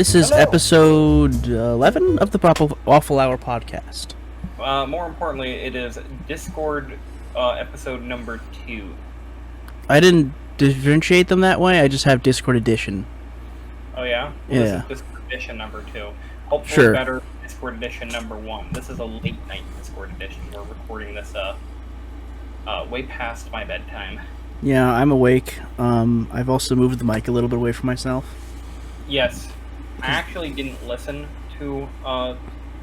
This is Hello. episode 11 of the Waffle Hour Podcast. More importantly, it is Discord episode number 2. I didn't differentiate them that way, I just have Discord Edition. Oh yeah? Well, Yeah. This is Discord edition number 2. Hopefully Sure. better than Discord edition number 1. This is a late night Discord edition. We're recording this way past my bedtime. Yeah, I'm awake. I've also moved the mic a little bit away from myself. Yes. I actually didn't listen to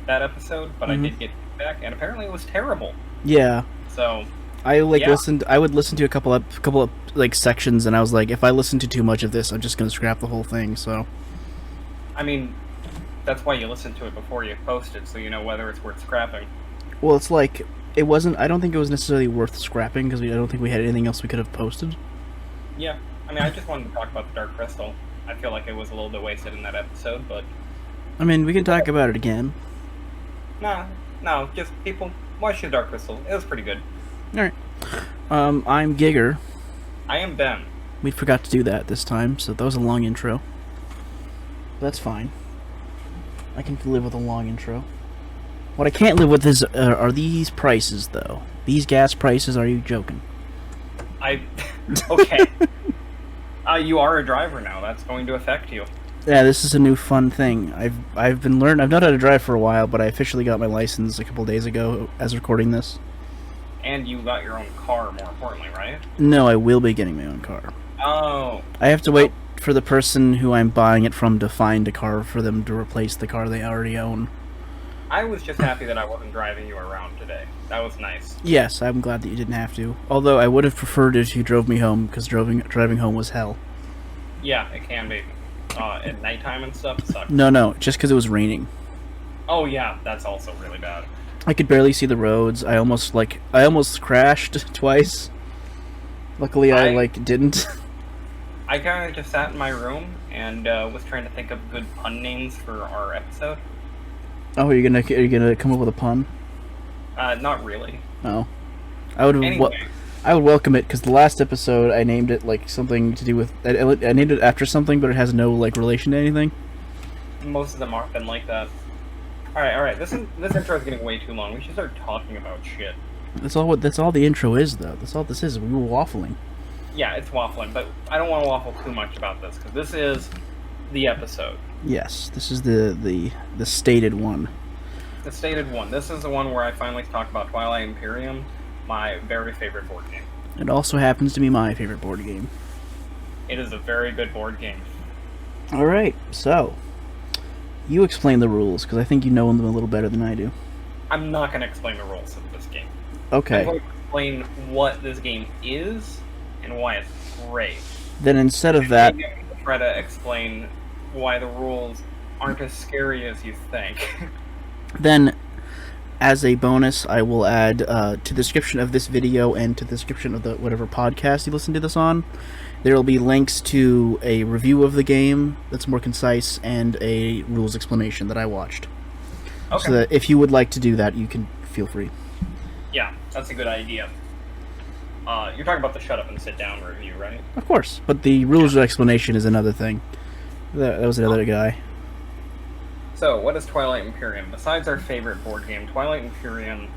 that episode, but I did get feedback, and apparently it was terrible. Yeah. So I Yeah. listened. I would listen to a couple of like sections, and I was like, if I listen to too much of this, I'm just gonna scrap the whole thing. So, I mean, that's why you listen to it before you post it, so you know whether it's worth scrapping. well, it's like it wasn't. I don't think it was necessarily worth scrapping because I don't think we had anything else we could have posted. Yeah, I mean, I just wanted to talk about the Dark Crystal. I feel like it was a little bit wasted in that episode, but I mean, we can talk about it again. no, just people watch the Dark Crystal. It was pretty good. All right. I'm Giger. I am Ben. We forgot to do that this time, so that was a long intro. That's fine. I can live with a long intro. What I can't live with is are these prices, though. These gas prices, are you joking? Okay. You are a driver now. That's going to affect you. Yeah, this is a new fun thing. I've been learning. I've known how to drive for a while, but I officially got my license a couple days ago as recording this. And you got your own car, more importantly, right? No, I will be getting my own car. Oh. I have to wait for the person who I'm buying it from to find a car for them to replace the car they already own. I was just happy that I wasn't driving you around today. That was nice. Yes, I'm glad that you didn't have to. Although I would have preferred if you drove me home, because driving home was hell. Yeah, it can be. At nighttime and stuff, it sucks. No, just because it was raining. Oh yeah, that's also really bad. I could barely see the roads. I almost crashed twice. Luckily, I didn't. I kind of just sat in my room and was trying to think of good pun names for our episode. Oh, are you gonna come up with a pun? Not really. Oh, I would. Anyway. I would welcome it because the last episode I named it like something to do with. I named it after something, but it has no like relation to anything. Most of them have been like that. All right. This intro is getting way too long. We should start talking about shit. That's all the intro is, though. That's all this is. We were waffling. Yeah, it's waffling, but I don't want to waffle too much about this because this is the episode. Yes, this is the stated one. The stated one. This is the one where I finally talk about Twilight Imperium, my very favorite board game. It also happens to be my favorite board game. It is a very good board game. All right, so you explain the rules because I think you know them a little better than I do. I'm not going to explain the rules of this game. Okay. I'm going to explain what this game is and why it's great. Then instead of that, I'm going to try to explain why the rules aren't as scary as you think. then as a bonus, I will add to the description of this video and to the description of the whatever podcast you listen to this on, there will be links to a review of the game that's more concise and a rules explanation that I watched. Okay. So that if you would like to do that, you can feel free. Yeah, that's a good idea. You're talking about the Shut Up and Sit Down review, right? Of course, but the rules explanation is another thing. That was another guy. So, what is Twilight Imperium? Besides our favorite board game, Twilight Imperium...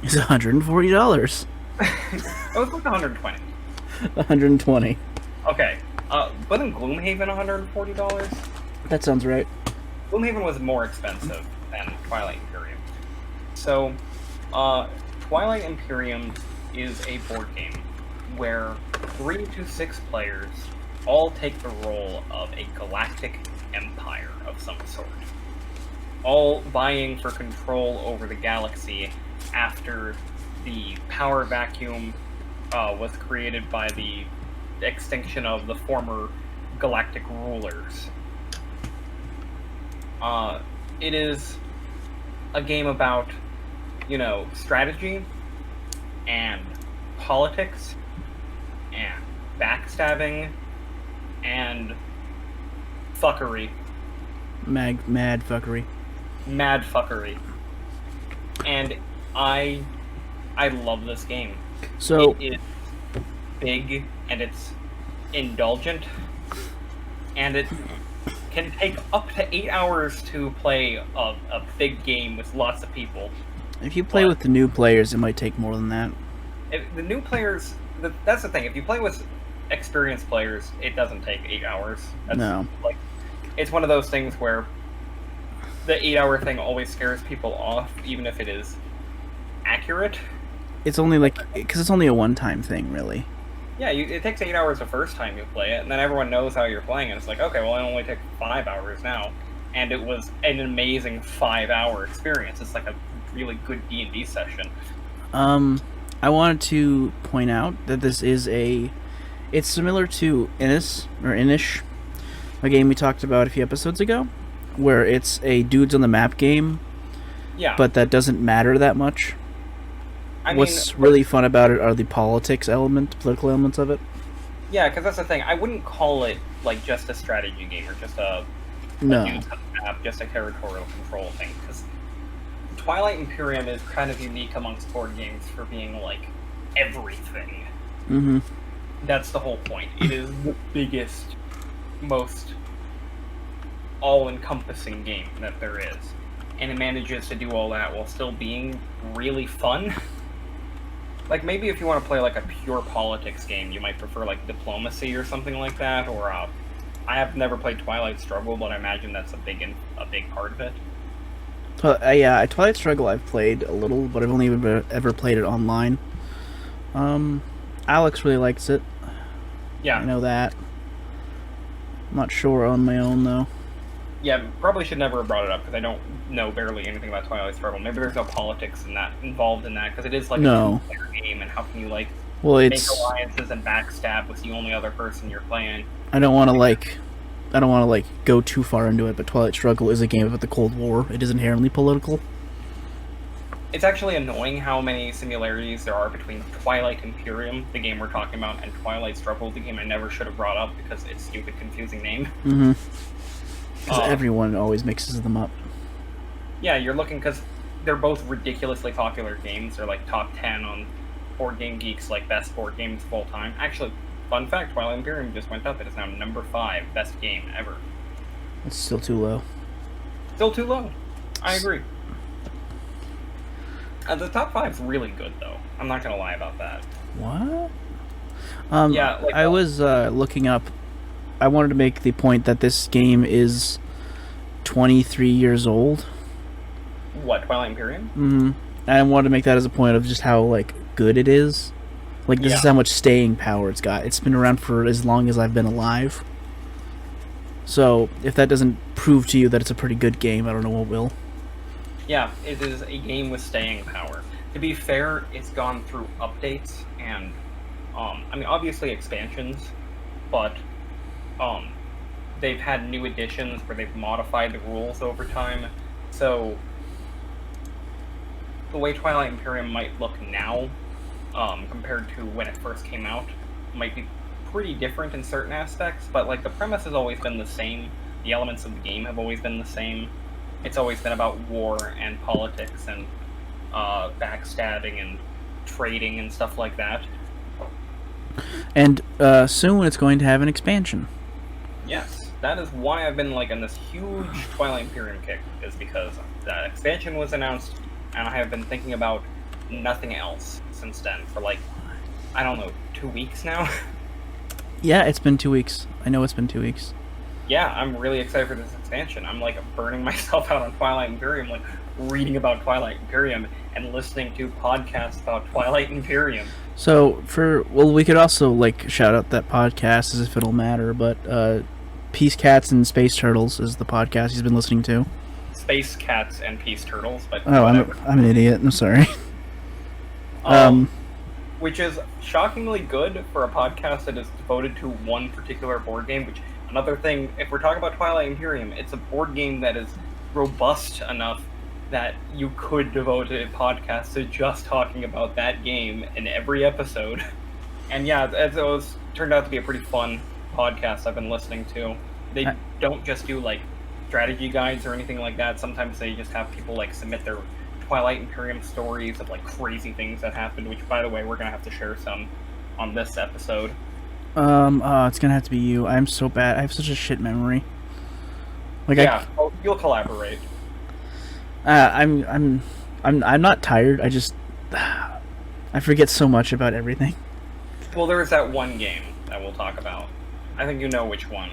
It's $140. It was like $120. $120. Okay. Wasn't Gloomhaven $140? That sounds right. Gloomhaven was more expensive than Twilight Imperium. So, Twilight Imperium is a board game where 3 to 6 players all take the role of a galactic empire of some sort, all vying for control over the galaxy after the power vacuum was created by the extinction of the former galactic rulers. It is a game about, strategy and politics and backstabbing and fuckery. Mad fuckery. Mad fuckery. And I love this game. So it is big and it's indulgent and can take up to 8 hours to play a big game with lots of people. If you play with the new players, it might take more than that. If the new players, that's the thing. If you play with experienced players, it doesn't take 8 hours. No. Like, it's one of those things where the 8-hour thing always scares people off, even if it is accurate. It's only because it's only a one-time thing, really. Yeah, it takes 8 hours the first time you play it, and then everyone knows how you're playing it. It's like, okay, well, it only takes 5 hours now, and it was an amazing 5-hour experience. It's like a really good D&D session. I wanted to point out that this is it's similar to Inish, a game we talked about a few episodes ago, where it's a dudes on the map game. Yeah. But that doesn't matter that much. What's really fun about it are the political elements of it. Yeah, because that's the thing. I wouldn't call it like just a strategy game or just a dudes on the map, just a territorial control thing. Because Twilight Imperium is kind of unique amongst board games for being like everything. Mm-hmm. That's the whole point. It is the biggest, most all-encompassing game that there is. And it manages to do all that while still being really fun. Like, maybe if you want to play like a pure politics game, you might prefer like Diplomacy or something like that, or I have never played Twilight Struggle, but I imagine that's a big part of it. Yeah, Twilight Struggle I've played a little, but I've only ever played it online. Alex really likes it. Yeah. I know that. I'm not sure on my own, though. Yeah, probably should never have brought it up, because I don't know barely anything about Twilight Struggle. Maybe there's no politics involved in that, because it is like a two-player game, and how can you, like, make alliances and backstab with the only other person you're playing? I don't want to go too far into it, but Twilight Struggle is a game about the Cold War. It is inherently political. It's actually annoying how many similarities there are between Twilight Imperium, the game we're talking about, and Twilight Struggle, the game I never should have brought up because it's a stupid, confusing name. Mm-hmm. Because everyone always mixes them up. Yeah, you're looking, because they're both ridiculously popular games. They're like top 10 on Board Game Geek's like best board games of all time. Actually, fun fact, Twilight Imperium just went up. It is now number 5 best game ever. It's still too low. Still too low. I agree. The top 5 is really good, though. I'm not going to lie about that. What? Yeah, like, I was looking up. I wanted to make the point that this game is 23 years old. What, Twilight Imperium? Mm-hmm. And I wanted to make that as a point of just how, like, good it is. Like, this is how much staying power it's got. It's been around for as long as I've been alive. So, if that doesn't prove to you that it's a pretty good game, I don't know what will. Yeah, it is a game with staying power. To be fair, it's gone through updates and, I mean, obviously expansions, but, they've had new additions where they've modified the rules over time. So, the way Twilight Imperium might look now, compared to when it first came out, might be pretty different in certain aspects, but, like, the premise has always been the same. The elements of the game have always been the same. It's always been about war and politics and backstabbing and trading and stuff like that. And soon it's going to have an expansion. Yes, that is why I've been like on this huge Twilight Imperium kick, is because that expansion was announced, and I have been thinking about nothing else since then for like, I don't know, 2 weeks now? Yeah, it's been 2 weeks. I know it's been 2 weeks. Yeah, I'm really excited for this expansion. I'm like burning myself out on Twilight Imperium, like reading about Twilight Imperium and listening to podcasts about Twilight Imperium. So we could also like shout out that podcast as if it'll matter, but Peace Cats and Space Turtles is the podcast he's been listening to. Space Cats and Peace Turtles, but I'm an idiot. I'm sorry. Which is shockingly good for a podcast that is devoted to one particular board game, which, another thing, if we're talking about Twilight Imperium, it's a board game that is robust enough that you could devote a podcast to just talking about that game in every episode. And yeah, it turned out to be a pretty fun podcast I've been listening to. They don't just do like strategy guides or anything like that. Sometimes they just have people like submit their Twilight Imperium stories of like crazy things that happened, which, by the way, we're gonna have to share some on this episode. It's gonna have to be you. I'm so bad. I have such a shit memory. Like Yeah, well, you'll collaborate. I'm not tired. I just I forget so much about everything. Well, there is that one game that we'll talk about. I think you know which one.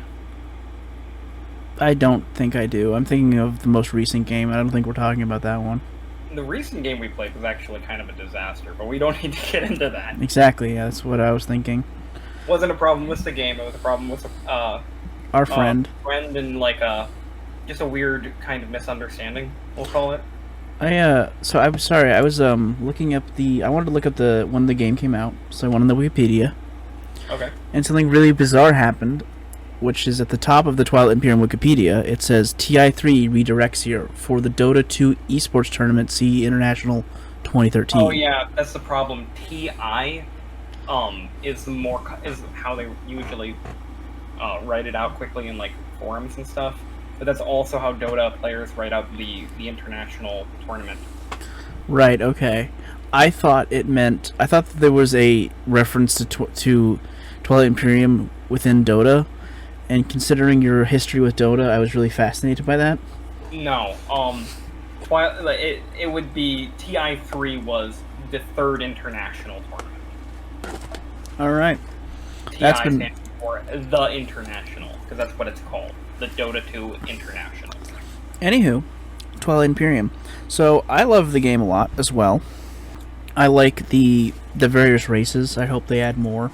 I don't think I do. I'm thinking of the most recent game. I don't think we're talking about that one. The recent game we played was actually kind of a disaster, but we don't need to get into that. Exactly. Yeah, that's what I was thinking. Wasn't a problem with the game. It was a problem with Our friend. And like just a weird kind of misunderstanding. We'll call it. So I'm sorry. I was looking up the. I wanted to look up the when the game came out. So I went on the Wikipedia. Okay. And something really bizarre happened, which is at the top of the Twilight Imperium Wikipedia. It says TI3 redirects here for the Dota 2 esports tournament. See International 2013. Oh yeah, that's the problem. TI, is how they usually write it out quickly in like forums and stuff. But that's also how Dota players write out the international tournament. Right. Okay. I thought that there was a reference to Twilight Imperium within Dota, and considering your history with Dota, I was really fascinated by that. No. It would be TI3 was the third international tournament. All right. TI stands for the international because that's what it's called. The Dota 2 International. Anywho, Twilight Imperium. So I love the game a lot as well. I like the various races. I hope they add more.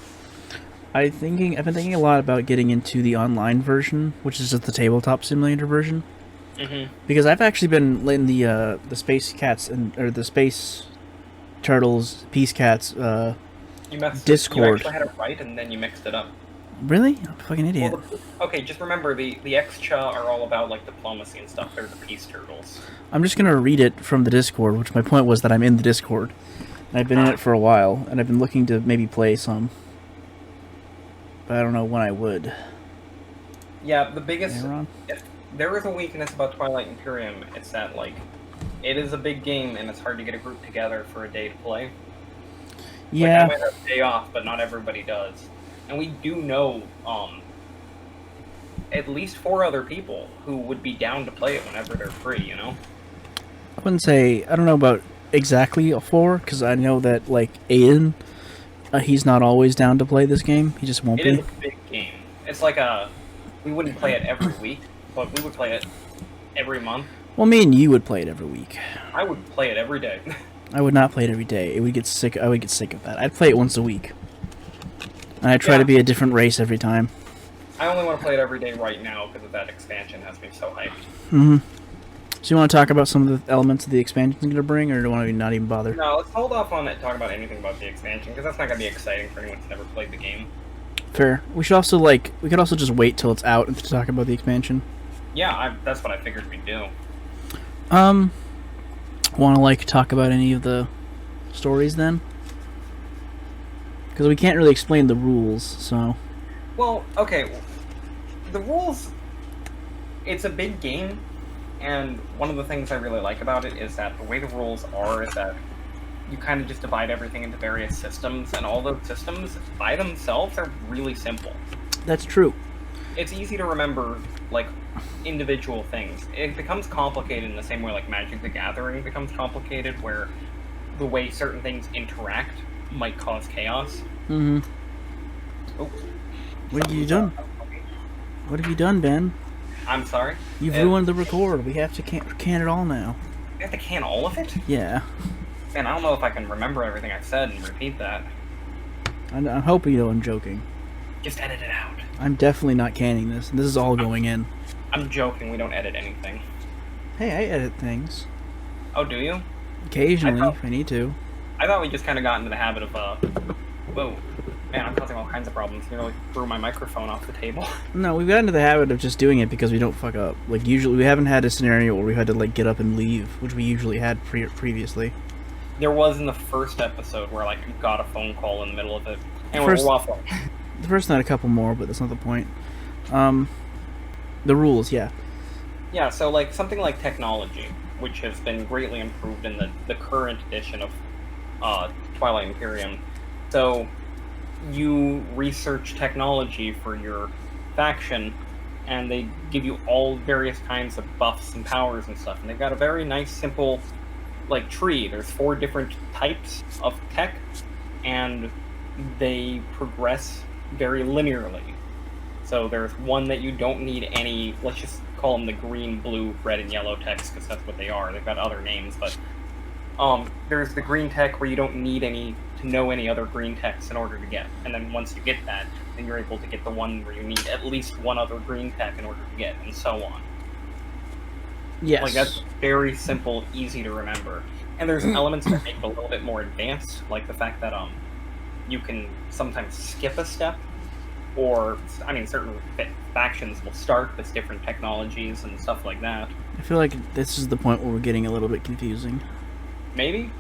I've been thinking a lot about getting into the online version, which is just the tabletop simulator version. Mm-hmm. Because I've actually been in the Space Cats or the Space Turtles Peace Cats Discord. You actually had it right, and then you mixed it up. Really? I'm a fucking idiot. Well, okay, just remember the X-Cha are all about like diplomacy and stuff. They're the peace turtles. I'm just gonna read it from the Discord, which my point was that I'm in the Discord. And I've been in it for a while, and I've been looking to maybe play some. But I don't know when I would. Yeah, the biggest... If there is a weakness about Twilight Imperium, it's that, like, it is a big game, and it's hard to get a group together for a day to play. Yeah. Like, I might have a day off, but not everybody does. And we do know, at least 4 other people who would be down to play it whenever they're free, you know? I wouldn't say... I don't know about exactly 4, because I know that, like, Aiden... he's not always down to play this game. He just won't be. It is a big game. It's like we wouldn't play it every week, but we would play it every month. Well, me and you would play it every week. I would play it every day. I would not play it every day. I would get sick of that. I'd play it once a week. And I'd try to be a different race every time. I only want to play it every day right now because of that expansion has me so hyped. Mm-hmm. So you want to talk about some of the elements of the expansion going to bring, or do you want to not even bother? No, let's hold off on talking about anything about the expansion, because that's not going to be exciting for anyone who's never played the game. Fair. We could also just wait till it's out and to talk about the expansion. Yeah, that's what I figured we'd do. Want to, talk about any of the stories, then? Because we can't really explain the rules, so... Well, okay. The rules... It's a big game. And one of the things I really like about it is that the way the rules are is that you kind of just divide everything into various systems, and all those systems, by themselves, are really simple. That's true. It's easy to remember, individual things. It becomes complicated in the same way, Magic the Gathering becomes complicated, where the way certain things interact might cause chaos. Mm-hmm. Oh. What have you done? What have you done, Ben? I'm sorry? You've ruined the record. We have to can it all now. We have to can all of it? Yeah. Man, I don't know if I can remember everything I said and repeat that. I hope you know I'm joking. Just edit it out. I'm definitely not canning this. This is all going in. I'm joking. We don't edit anything. Hey, I edit things. Oh, do you? Occasionally, if I need to. I thought we just kind of got into the habit of, whoa. Man, I'm causing all kinds of problems. You nearly threw my microphone off the table. No, we've gotten into the habit of just doing it because we don't fuck up. Usually, we haven't had a scenario where we had to, get up and leave, which we usually had previously. There was in the first episode where, I got a phone call in the middle of it. And we're waffling. The first night, a couple more, but that's not the point. The rules, yeah. Yeah, so, something like technology, which has been greatly improved in the current edition of Twilight Imperium. So... you research technology for your faction, and they give you all various kinds of buffs and powers and stuff. And they've got a very nice, simple, like, tree. There's 4 different types of tech, and they progress very linearly. So there's one that you don't need any, let's just call them the green, blue, red, and yellow techs, because that's what they are. They've got other names, but there's the green tech where you don't need to know any other green techs in order to get. And then once you get that, then you're able to get the one where you need at least one other green tech in order to get, and so on. Yes. Like, that's very simple, easy to remember. And there's elements that make it a little bit more advanced, like the fact that you can sometimes skip a step, or, I mean, certain factions will start with different technologies and stuff like that. I feel like this is the point where we're getting a little bit confusing. Maybe?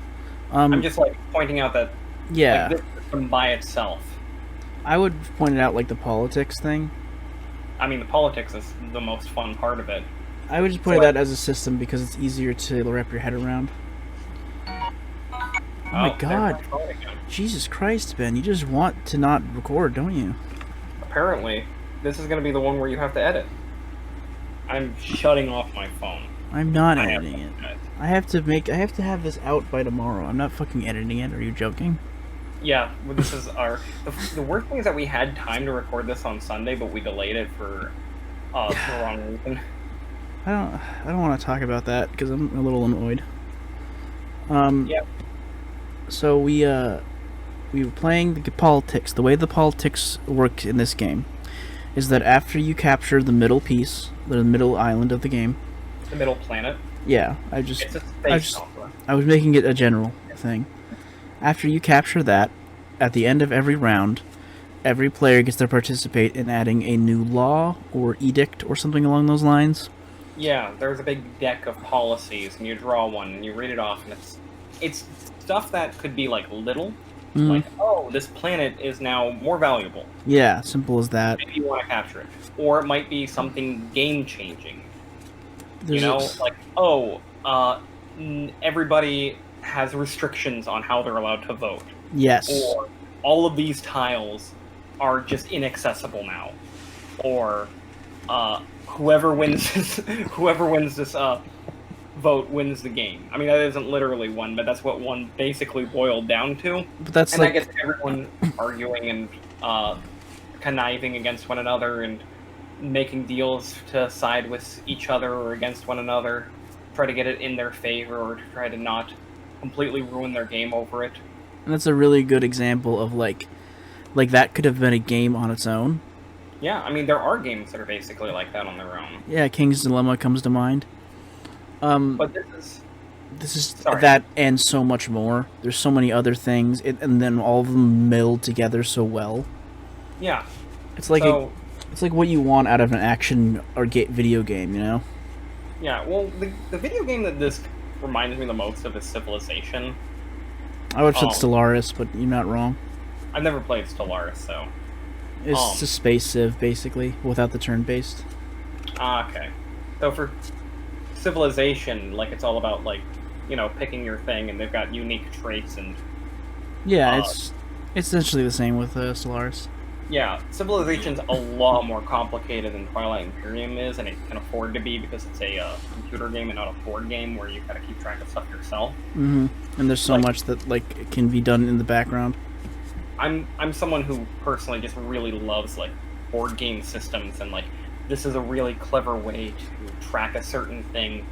I'm just, like, pointing out that yeah, like, this system by itself. I would point it out like the politics thing. I mean, the politics is the most fun part of it. I would just point it out as a system because it's easier to wrap your head around. Oh my god. Jesus Christ, Ben. You just want to not record, don't you? Apparently. This is going to be the one where you have to edit. I'm shutting off my phone. I'm not editing it. I have to have this out by tomorrow. I'm not fucking editing it. Are you joking? Yeah, well, this is our... The worst thing is that we had time to record this on Sunday, but we delayed it for the wrong reason. I don't want to talk about that because I'm a little annoyed. Yeah. So we were playing the politics. The way the politics work in this game is that after you capture the middle piece, the middle island of the game, the middle planet. Yeah, It's a space opera. I was making it a general thing. After you capture that, at the end of every round, every player gets to participate in adding a new law or edict or something along those lines. Yeah, there's a big deck of policies, and you draw one, and you read it off, and it's stuff that could be, like, little. Like, oh, this planet is now more valuable. Yeah, simple as that. Maybe you want to capture it. Or it might be something game-changing. You know, like, oh, everybody has restrictions on how they're allowed to vote. Yes. Or all of these tiles are just inaccessible now. Or whoever wins this vote wins the game. I mean, that isn't literally one, but that's what one basically boiled down to. But that's and like... that gets everyone arguing and conniving against one another and making deals to side with each other or against one another, try to get it in their favor or to try to not completely ruin their game over it. And that's a really good example of like that could have been a game on its own. Yeah, I mean, there are games that are basically like that on their own. Yeah, King's Dilemma comes to mind. But this is that and so much more. There's so many other things, and then all of them meld together so well. Yeah. It's like it's like what you want out of an action or video game, you know? Yeah, well, the video game that this reminds me the most of is Civilization. I would have said Stellaris, but you're not wrong. I've never played Stellaris, so... It's a space civ, basically, without the turn-based. Okay. So for Civilization, like, it's all about, like, you know, picking your thing, and they've got unique traits and... Yeah, it's essentially the same with Stellaris. Yeah, Civilization's a lot more complicated than Twilight Imperium is, and it can afford to be because it's a computer game and not a board game where you gotta keep track of stuff yourself. Mm-hmm. And there's so much that, like, can be done in the background. I'm someone who personally just really loves, like, board game systems, and, like, this is a really clever way to track a certain thing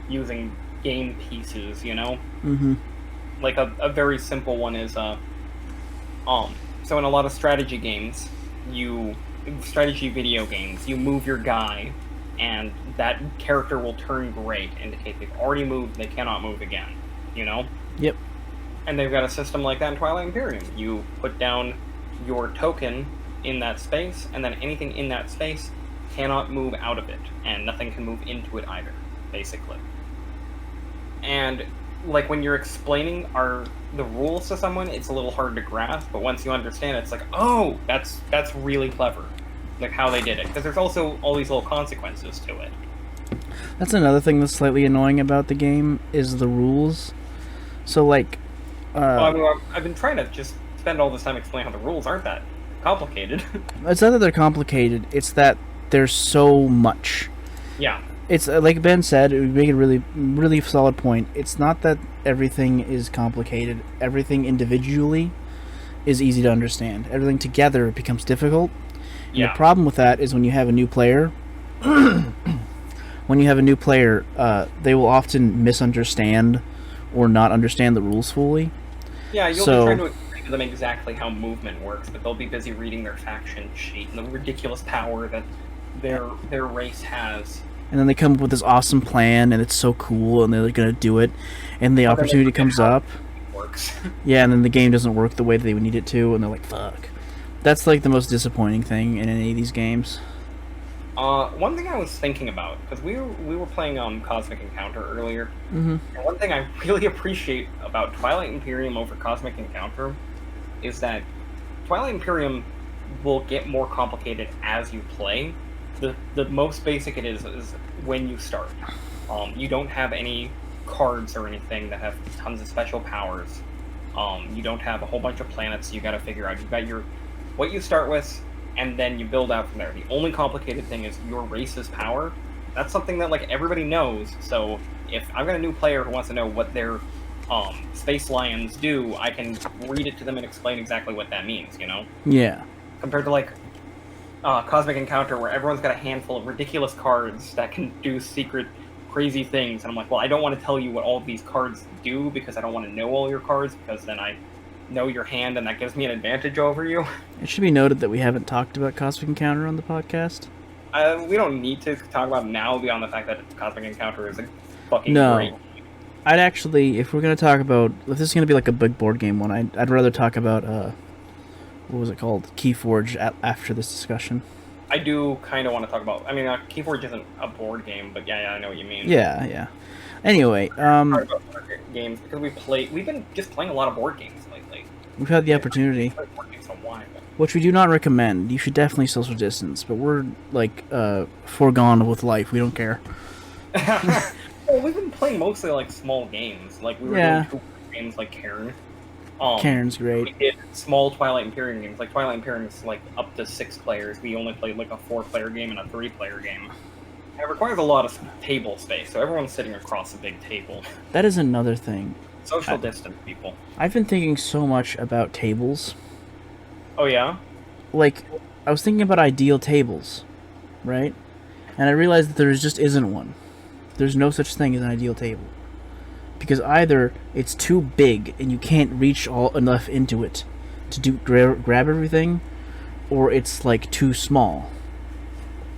using game pieces, you know? Mm-hmm. Like, a very simple one is, so in a lot of strategy games, strategy video games, you move your guy, and that character will turn gray to indicate they've already moved, they cannot move again, you know? Yep. And they've got a system like that in Twilight Imperium. You put down your token in that space, and then anything in that space cannot move out of it, and nothing can move into it either, basically. And, like, when you're explaining the rules to someone, it's a little hard to grasp, but once you understand it, it's like, oh, that's really clever, like, how they did it. Because there's also all these little consequences to it. That's another thing that's slightly annoying about the game, is the rules. So, like... well, I mean, I've been trying to just spend all this time explaining how the rules aren't that complicated. It's not that they're complicated, it's that there's so much. Yeah. It's like Ben said, it would make a really, really solid point. It's not that everything is complicated. Everything individually is easy to understand. Everything together becomes difficult. And the problem with that is when you have a new player, they will often misunderstand or not understand the rules fully. Yeah, you'll be trying to explain to them exactly how movement works, but they'll be busy reading their faction sheet and the ridiculous power that their race has. And then they come up with this awesome plan, and it's so cool, and they're going to do it, and the opportunity comes up. Works. Yeah, and then the game doesn't work the way they would need it to, and they're like, fuck. That's like the most disappointing thing in any of these games. One thing I was thinking about, because we were playing Cosmic Encounter earlier, and one thing I really appreciate about Twilight Imperium over Cosmic Encounter is that Twilight Imperium will get more complicated as you play. The most basic it is when you start. You don't have any cards or anything that have tons of special powers. You don't have a whole bunch of planets you gotta figure out. You've got what you start with, and then you build out from there. The only complicated thing is your race's power. That's something that like everybody knows. So if I've got a new player who wants to know what their space lions do, I can read it to them and explain exactly what that means. You know? Yeah. Compared to like Cosmic Encounter, where everyone's got a handful of ridiculous cards that can do secret, crazy things, and I'm like, well, I don't want to tell you what all of these cards do because I don't want to know all your cards, because then I know your hand and that gives me an advantage over you. It should be noted that we haven't talked about Cosmic Encounter on the podcast. We don't need to talk about it now beyond the fact that Cosmic Encounter is a fucking great. I'd actually, if we're going to talk about, if this is going to be like a big board game one, I'd rather talk about what was it called? Keyforge after this discussion. I do kind of want to talk about. I mean, Keyforge isn't a board game, but yeah, I know what you mean. Yeah. Anyway, games because we've been just playing a lot of board games lately. We've had the opportunity, which we do not recommend. You should definitely social distance, but we're like foregone with life. We don't care. Well, we've been playing mostly like small games. Like we were doing 2 games like Cairn. Cairn's great. We did small Twilight Imperium games. Like Twilight Imperium is like up to 6 players. We only played like a 4-player game and a 3-player game. And it requires a lot of table space, so everyone's sitting across a big table. That is another thing. Social distance, people. I've been thinking so much about tables. Oh yeah? Like, I was thinking about ideal tables, right? And I realized that there just isn't one. There's no such thing as an ideal table. Because either it's too big and you can't reach enough into it to grab everything, or it's like too small.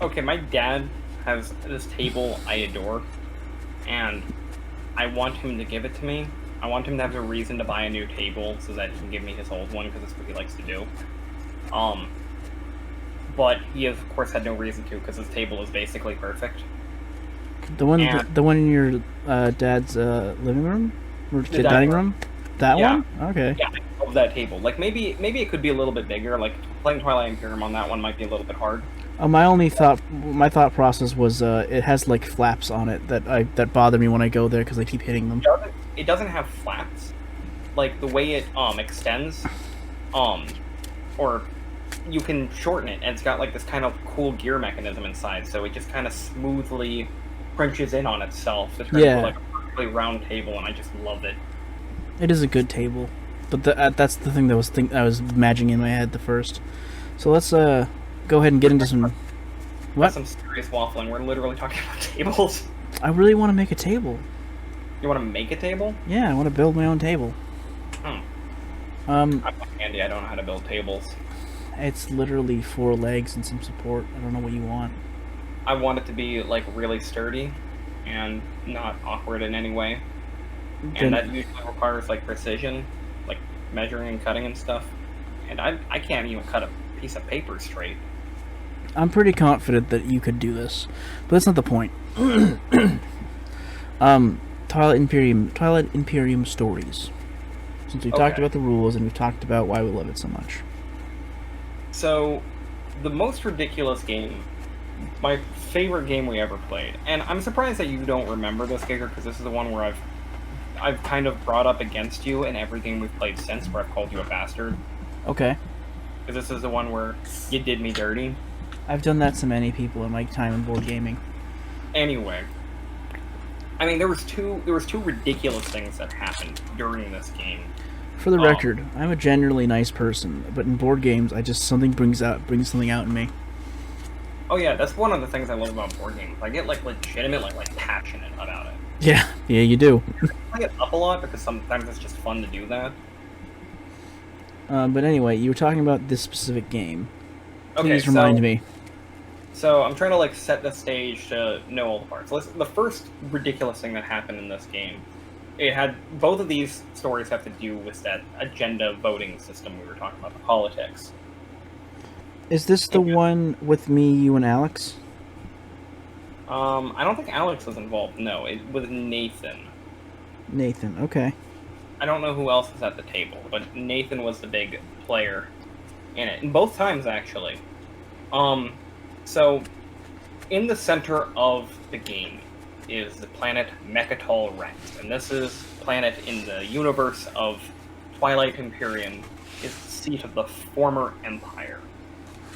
Okay, my dad has this table I adore, and I want him to give it to me. I want him to have a reason to buy a new table so that he can give me his old one, because that's what he likes to do. But he has, of course, had no reason to, because his table is basically perfect. The one in your dad's living room? Or dining room? That one? Okay. Yeah, I love that table. Like, maybe it could be a little bit bigger. Like, playing Twilight Imperium on that one might be a little bit hard. My thought process was it has like flaps on it that bother me when I go there because I keep hitting them. It doesn't have flaps. Like the way it extends, or you can shorten it, and it's got like this kind of cool gear mechanism inside, so it just kind of smoothly crunches in on itself to turn into like a perfectly round table, and I just love it. It is a good table, but that's the thing that I was imagining in my head the first. So let's go ahead and get into some... What? Some serious waffling. We're literally talking about tables. I really want to make a table. You want to make a table? Yeah, I want to build my own table. I'm handy. I don't know how to build tables. It's literally 4 legs and some support. I don't know what you want. I want it to be like really sturdy and not awkward in any way. And that usually requires like precision, like measuring and cutting and stuff. And I can't even cut a piece of paper straight. I'm pretty confident that you could do this, but that's not the point. Twilight Imperium stories. Since we talked about the rules and we've talked about why we love it so much. So, the most ridiculous game, my favorite game we ever played, and I'm surprised that you don't remember this, Giger, because this is the one where I've kind of brought up against you in every game we've played since, where I've called you a bastard. Okay. Because this is the one where you did me dirty. I've done that to many people in my time in board gaming. Anyway, I mean, there was two ridiculous things that happened during this game. For the record, I'm a generally nice person, but in board games, something brings something out in me. Oh yeah, that's one of the things I love about board games. I get like legitimate, like passionate about it. Yeah, you do. I get up a lot because sometimes it's just fun to do that. But anyway, you were talking about this specific game. Please Okay, remind me. So I'm trying to like set the stage to know all the parts. The first ridiculous thing that happened in this game, it had both of these stories have to do with that agenda voting system we were talking about, the politics. Is this the one with me, you, and Alex? I don't think Alex was involved. No, it was Nathan. Nathan, okay. I don't know who else was at the table, but Nathan was the big player in it. And both times, actually. So, in the center of the game is the planet Mechatol Rex. And this is planet in the universe of Twilight Imperium, is the seat of the former Empire.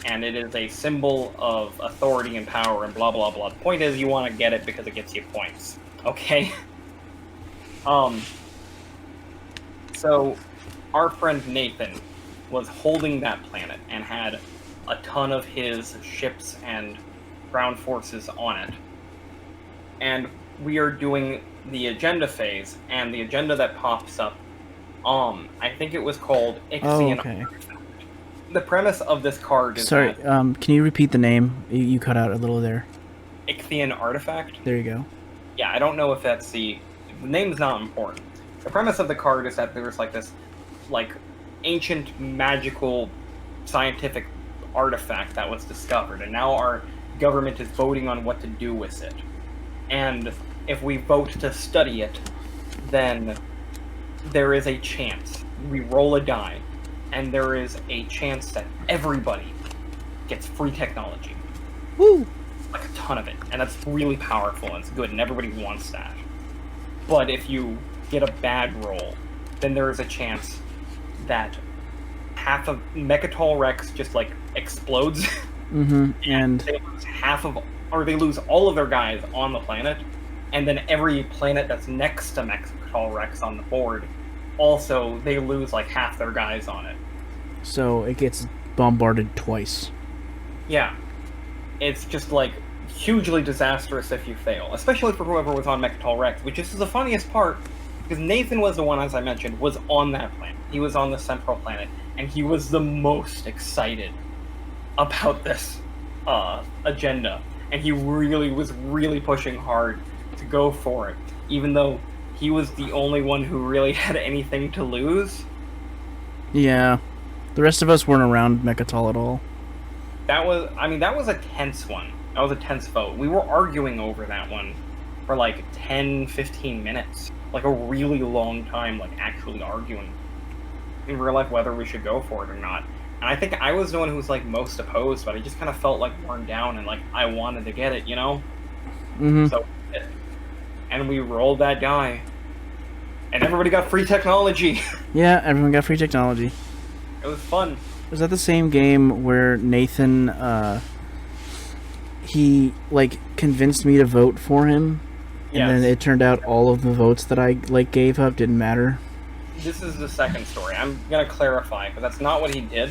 And it is a symbol of authority and power and blah blah blah. The point is you want to get it because it gets you points. Okay? So, our friend Nathan was holding that planet and had a ton of his ships and ground forces on it. And we are doing the agenda phase, and the agenda that pops up, I think it was called Ixian. Oh, okay. The premise of this card is Sorry, that, can you repeat the name? You cut out a little there. Ixian artifact. There you go. Yeah, I don't know if that's the name's not important. The premise of the card is that there's like this, like, ancient magical scientific artifact that was discovered, and now our government is voting on what to do with it. And if we vote to study it, then there is a chance. We roll a die, and there is a chance that everybody gets free technology. Woo! Like a ton of it. And that's really powerful, and it's good, and everybody wants that. But if you get a bad roll, then there is a chance that half of Mechatol Rex just, like, explodes. Mm-hmm, and they lose they lose all of their guys on the planet, and then every planet that's next to Mechatol Rex on the board, also, they lose, like, half their guys on it. So it gets bombarded twice. Yeah. It's just, like, hugely disastrous if you fail, especially for whoever was on Mechatol Rex, which is the funniest part, because Nathan was the one, as I mentioned, was on that planet. He was on the central planet, and he was the most excited about this agenda, and he was really pushing hard to go for it, even though he was the only one who really had anything to lose. Yeah. The rest of us weren't around Mechatol at all. That was a tense one. That was a tense vote. We were arguing over that one for like 10, 15 minutes. Like a really long time, like actually arguing in real life whether we should go for it or not. And I think I was the one who was like most opposed, but I just kind of felt like worn down and like I wanted to get it, you know? Mm-hmm. So, and we rolled that die. And everybody got free technology. Yeah, everyone got free technology. It was fun. Was that the same game where Nathan, he, like, convinced me to vote for him? And Yes. then it turned out all of the votes that I, like, gave up didn't matter? This is the second story. I'm gonna clarify, because that's not what he did.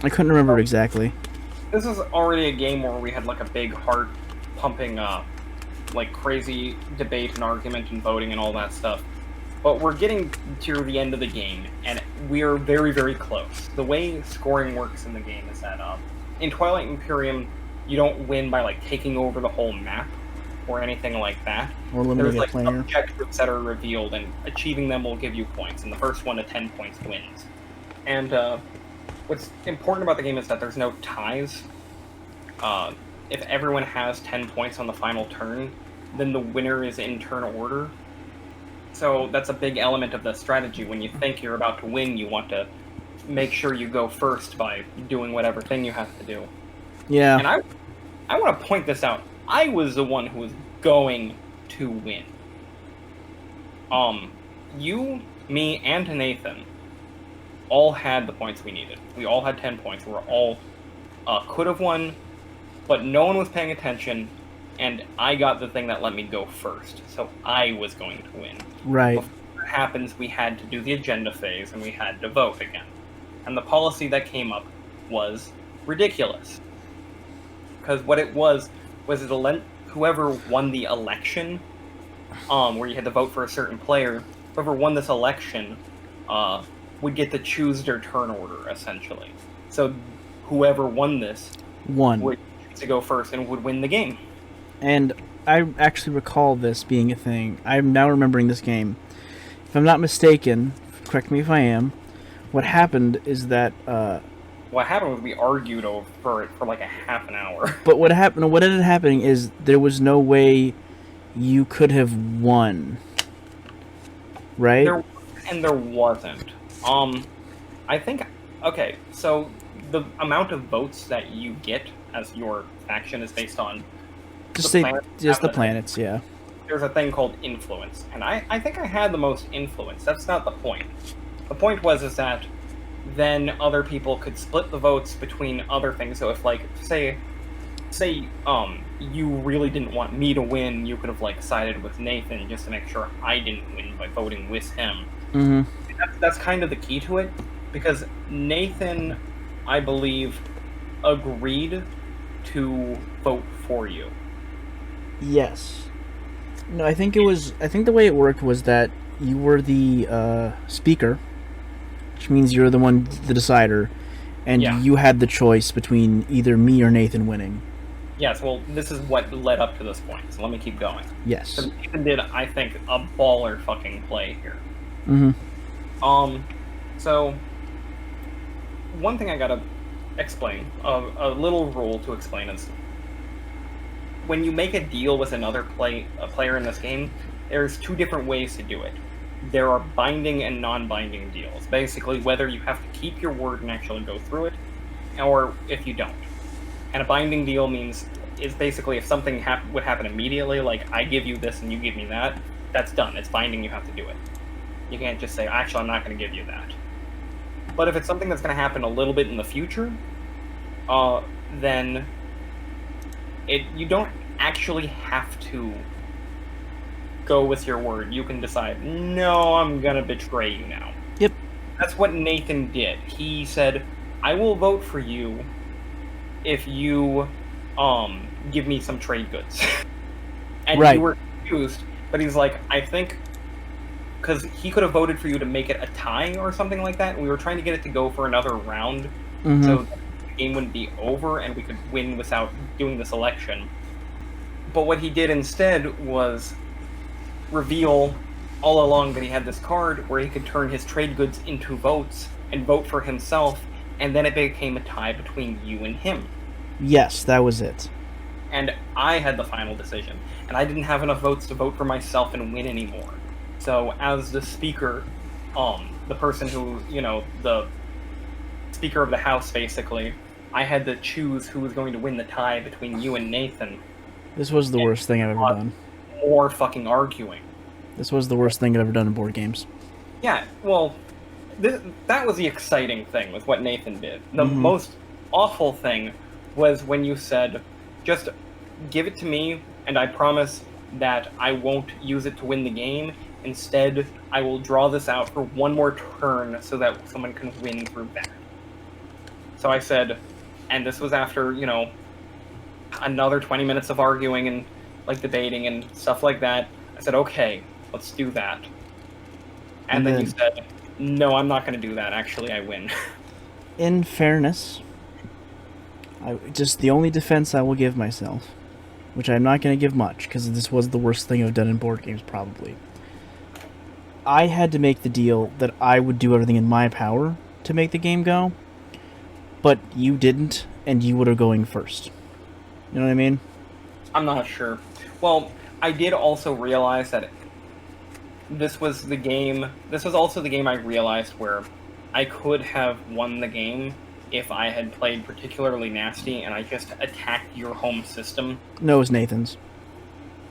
I couldn't remember exactly. This is already a game where we had like a big heart-pumping, like crazy debate and argument and voting and all that stuff. But we're getting to the end of the game, and we are very, very close. The way scoring works in the game is that in Twilight Imperium, you don't win by like taking over the whole map or anything like that. Or eliminating There's a like player. objectives that are revealed, and achieving them will give you points, and the first one to 10 points wins. And what's important about the game is that there's no ties. If everyone has 10 points on the final turn, then the winner is in turn order. So that's a big element of the strategy. When you think you're about to win, you want to make sure you go first by doing whatever thing you have to do. Yeah. And I want to point this out. I was the one who was going to win. You, me, and Nathan all had the points we needed. We all had 10 points. We were all could have won, but no one was paying attention, and I got the thing that let me go first, so I was going to win. Right. Before that happens, we had to do the agenda phase, and we had to vote again. And the policy that came up was ridiculous. Because what it was whoever won the election, where you had to vote for a certain player, whoever won this election would get to choose their turn order, essentially. So whoever won this would choose to go first and would win the game. And I actually recall this being a thing. I'm now remembering this game. If I'm not mistaken, correct me if I am, what happened is that... what happened was we argued over it for like a half an hour. But what ended up happening is there was no way you could have won. Right? There wasn't. I think... Okay, so the amount of votes that you get as your faction is based on... Just the planets, yeah. There's a thing called influence, and I think I had the most influence. That's not the point. The point was that then other people could split the votes between other things. So if, like, say you really didn't want me to win, you could have, like, sided with Nathan just to make sure I didn't win by voting with him. Mm-hmm. That's kind of the key to it, because Nathan, I believe, agreed to vote for you. Yes. No, I think the way it worked was that you were the speaker, which means you're the decider, and you had the choice between either me or Nathan winning. Yes, well, this is what led up to this point, so let me keep going. Yes. So Nathan did, I think, a baller fucking play here. Mm-hmm. So, one thing I gotta explain, a little rule to explain is, when you make a deal with another player in this game, there's two different ways to do it. There are binding and non-binding deals. Basically, whether you have to keep your word and actually go through it, or if you don't. And a binding deal is basically if something would happen immediately, like I give you this and you give me that, that's done. It's binding, you have to do it. You can't just say, actually, I'm not going to give you that. But if it's something that's going to happen a little bit in the future, then you don't actually have to go with your word. You can decide, no, I'm gonna betray you now. Yep. That's what Nathan did. He said, I will vote for you if you give me some trade goods. And right. You were confused, but he's like, I think, because he could have voted for you to make it a tie or something like that, and we were trying to get it to go for another round, so the game wouldn't be over and we could win without doing this election. But what he did instead was reveal all along that he had this card where he could turn his trade goods into votes and vote for himself, and then it became a tie between you and him. Yes, that was it. And I had the final decision, and I didn't have enough votes to vote for myself and win anymore. So as the speaker, the person who, the Speaker of the House, basically, I had to choose who was going to win the tie between you and Nathan. This was the worst thing I've ever done. More fucking arguing. This was the worst thing I've ever done in board games. Yeah, well, that was the exciting thing with what Nathan did. The most awful thing was when you said, just give it to me, and I promise that I won't use it to win the game. Instead, I will draw this out for one more turn so that someone can win through that. So I said, and this was after, another 20 minutes of arguing and, debating and stuff like that. I said, okay, let's do that. And then you said, no, I'm not going to do that. Actually, I win. In fairness, the only defense I will give myself, which I'm not going to give much, because this was the worst thing I've done in board games, probably. I had to make the deal that I would do everything in my power to make the game go, but you didn't, and you would have going first. You know what I mean? I'm not sure. Well, I did also realize that this was also the game I realized where I could have won the game if I had played particularly nasty and I just attacked your home system. No, it was Nathan's.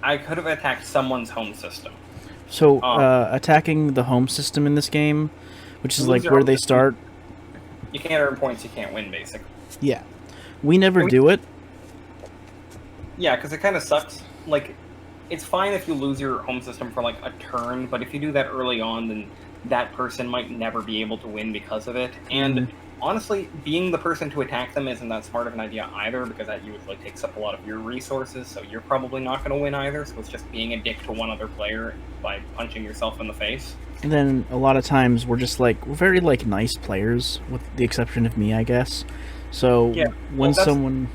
I could have attacked someone's home system. So, attacking the home system in this game, which is where they start... You can't earn points, you can't win, basically. Yeah. We never do it. Yeah, because it kind of sucks. Like, it's fine if you lose your home system for like a turn, but if you do that early on, then that person might never be able to win because of it. And honestly, being the person to attack them isn't that smart of an idea either, because that usually takes up a lot of your resources, so you're probably not going to win either, so it's just being a dick to one other player by punching yourself in the face. And then a lot of times we're just like, we're very like nice players, with the exception of me, I guess. So Yeah, when someone...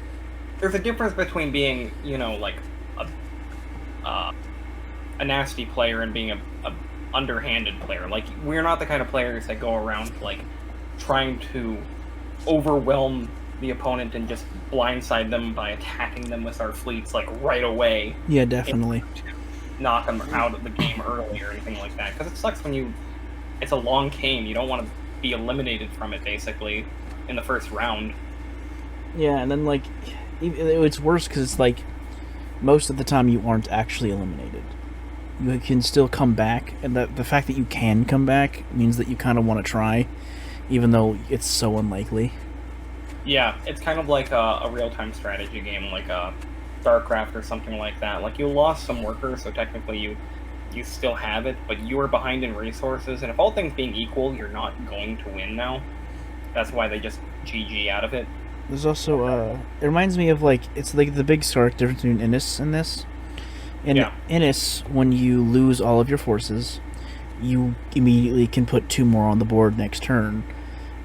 There's a difference between being, you know, like a nasty player and being a underhanded player. Like, we're not the kind of players that go around like trying to overwhelm the opponent and just blindside them by attacking them with our fleets like right away. Yeah, definitely. Knock them out of the game early or anything like that, because it sucks when it's a long game. You don't want to be eliminated from it basically in the first round. Yeah, and then like it's worse because it's like most of the time you aren't actually eliminated. You can still come back, and the fact that you can come back means that you kind of want to try, even though it's so unlikely. Yeah, it's kind of like a real-time strategy game, like a StarCraft or something like that. Like, you lost some workers, so technically you still have it, but you are behind in resources, and if all things being equal, you're not going to win now. That's why they just GG out of it. There's also, it reminds me of, like, it's like the big stark difference between Innis and this. In Innis, when you lose all of your forces, you immediately can put 2 more on the board next turn.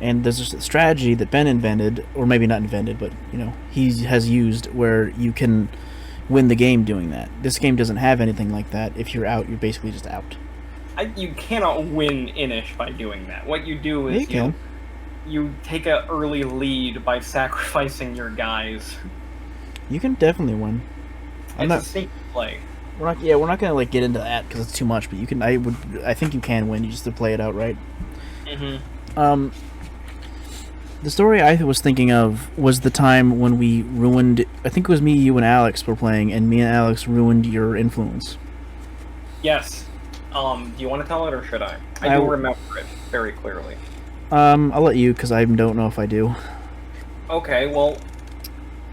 And there's a strategy that Ben invented, or maybe not invented, but, you know, he has used, where you can win the game doing that. This game doesn't have anything like that. If you're out, you're basically just out. You cannot win Inish by doing that. What you do is you take an early lead by sacrificing your guys. You can definitely win. It's a sneaky play. We're not gonna like get into that because it's too much. But you can. I think you can win. You just have to play it out right. Mm-hmm. The story I was thinking of was the time when we ruined... I think it was me, you, and Alex were playing, and me and Alex ruined your influence. Yes. Do you want to tell it, or should I? I do remember it very clearly. I'll let you, because I don't know if I do. Okay, well,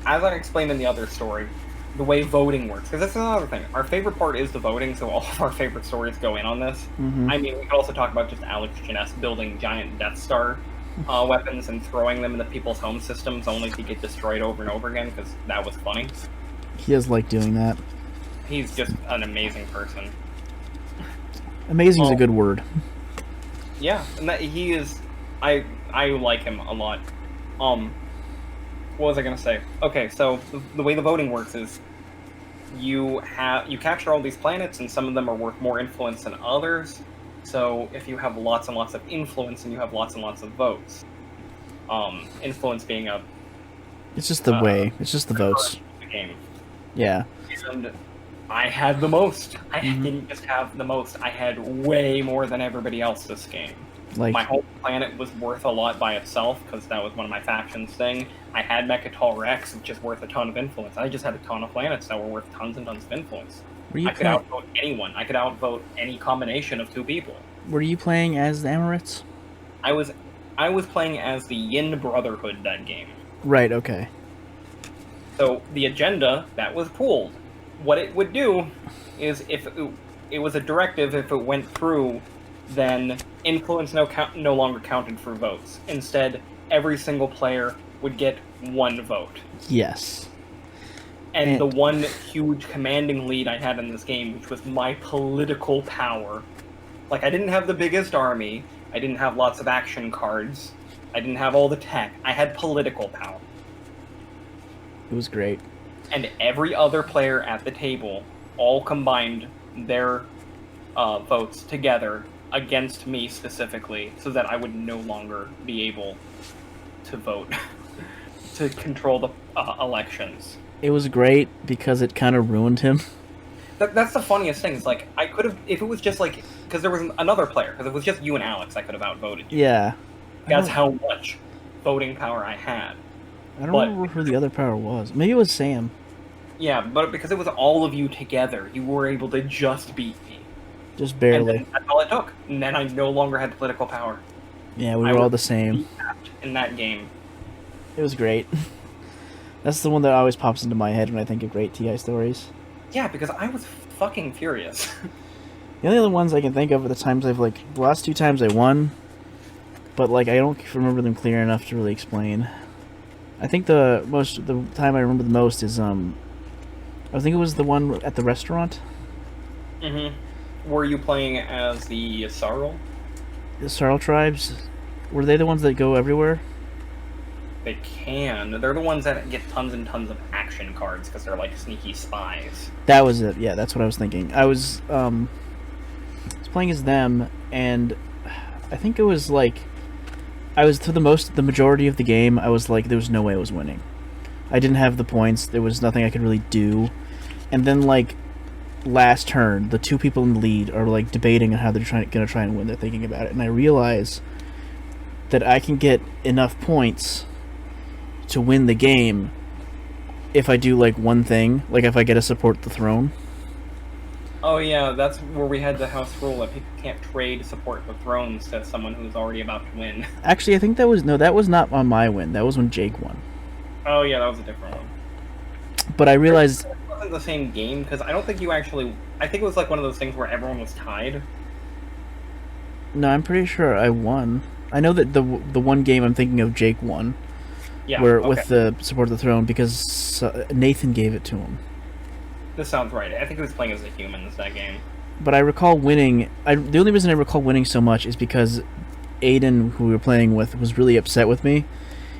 as I explained in the other story, the way voting works, because that's another thing. Our favorite part is the voting, so all of our favorite stories go in on this. Mm-hmm. I mean, we could also talk about just Alex Jeunesse building giant Death Star weapons and throwing them into people's home systems only to get destroyed over and over again, because that was funny. He does like doing that. He's just an amazing person. Amazing is a good word. Yeah, and that he is... I like him a lot. What was I gonna say? Okay, so the way the voting works is you capture all these planets, and some of them are worth more influence than others. So if you have lots and lots of influence, and you have lots and lots of votes, influence being it's just the way. It's just the votes. The game. Yeah. And I had the most. I didn't just have the most. I had way more than everybody else this game. Like, my whole planet was worth a lot by itself, because that was one of my factions thing. I had Mechatol Rex, which is worth a ton of influence. I just had a ton of planets that were worth tons and tons of influence. I could outvote anyone. I could outvote any combination of 2 people. Were you playing as the Emirates? I was playing as the Yin Brotherhood that game. Right, okay. So the agenda, that was pooled. What it would do is, if it was a directive, if it went through, then influence no longer counted for votes. Instead, every single player would get 1 vote. Yes. And the one huge commanding lead I had in this game, which was my political power. Like, I didn't have the biggest army, I didn't have lots of action cards, I didn't have all the tech, I had political power. It was great. And every other player at the table all combined their votes together against me specifically, so that I would no longer be able to vote to control the elections. It was great because it kind of ruined him. That's the funniest thing. Is like, I could have, if it was just like, because there was another player, because if it was just you and Alex, I could have outvoted you. Yeah. That's how much voting power I had. I don't remember who the other power was. Maybe it was Sam. Yeah, but because it was all of you together, you were able to just beat me. Just barely. And that's all it took. And then I no longer had political power. Yeah, we were all the same. In that game. It was great. That's the one that always pops into my head when I think of great TI stories. Yeah, because I was fucking furious. The only other ones I can think of are the times the last 2 times I won, but I don't remember them clear enough to really explain. I think the time I remember the most is I think it was the one at the restaurant. Were you playing as the Sarl? The Sarl tribes, were they the ones that go everywhere? They can. They're the ones that get tons and tons of action cards because they're like sneaky spies. That was it. Yeah, that's what I was thinking. I was playing as them, and I think it was I was the majority of the game. I was there was no way I was winning. I didn't have the points. There was nothing I could really do, and then last turn, the 2 people in the lead are debating on how they're gonna try and win. They're thinking about it, and I realize that I can get enough points to win the game if I do one thing, if I get to support the throne. Oh yeah, that's where we had the house rule that people can't trade support the thrones to someone who's already about to win. Actually, I think that was not on my win. That was when Jake won. Oh yeah, that was a different one. But I realized it wasn't the same game because I don't think you actually. I think it was one of those things where everyone was tied. No, I'm pretty sure I won. I know that the one game I'm thinking of, Jake won. Yeah. With the support of the throne because Nathan gave it to him. This sounds right. I think he was playing as a humans that game. But I recall winning. The only reason I recall winning so much is because Aiden, who we were playing with, was really upset with me,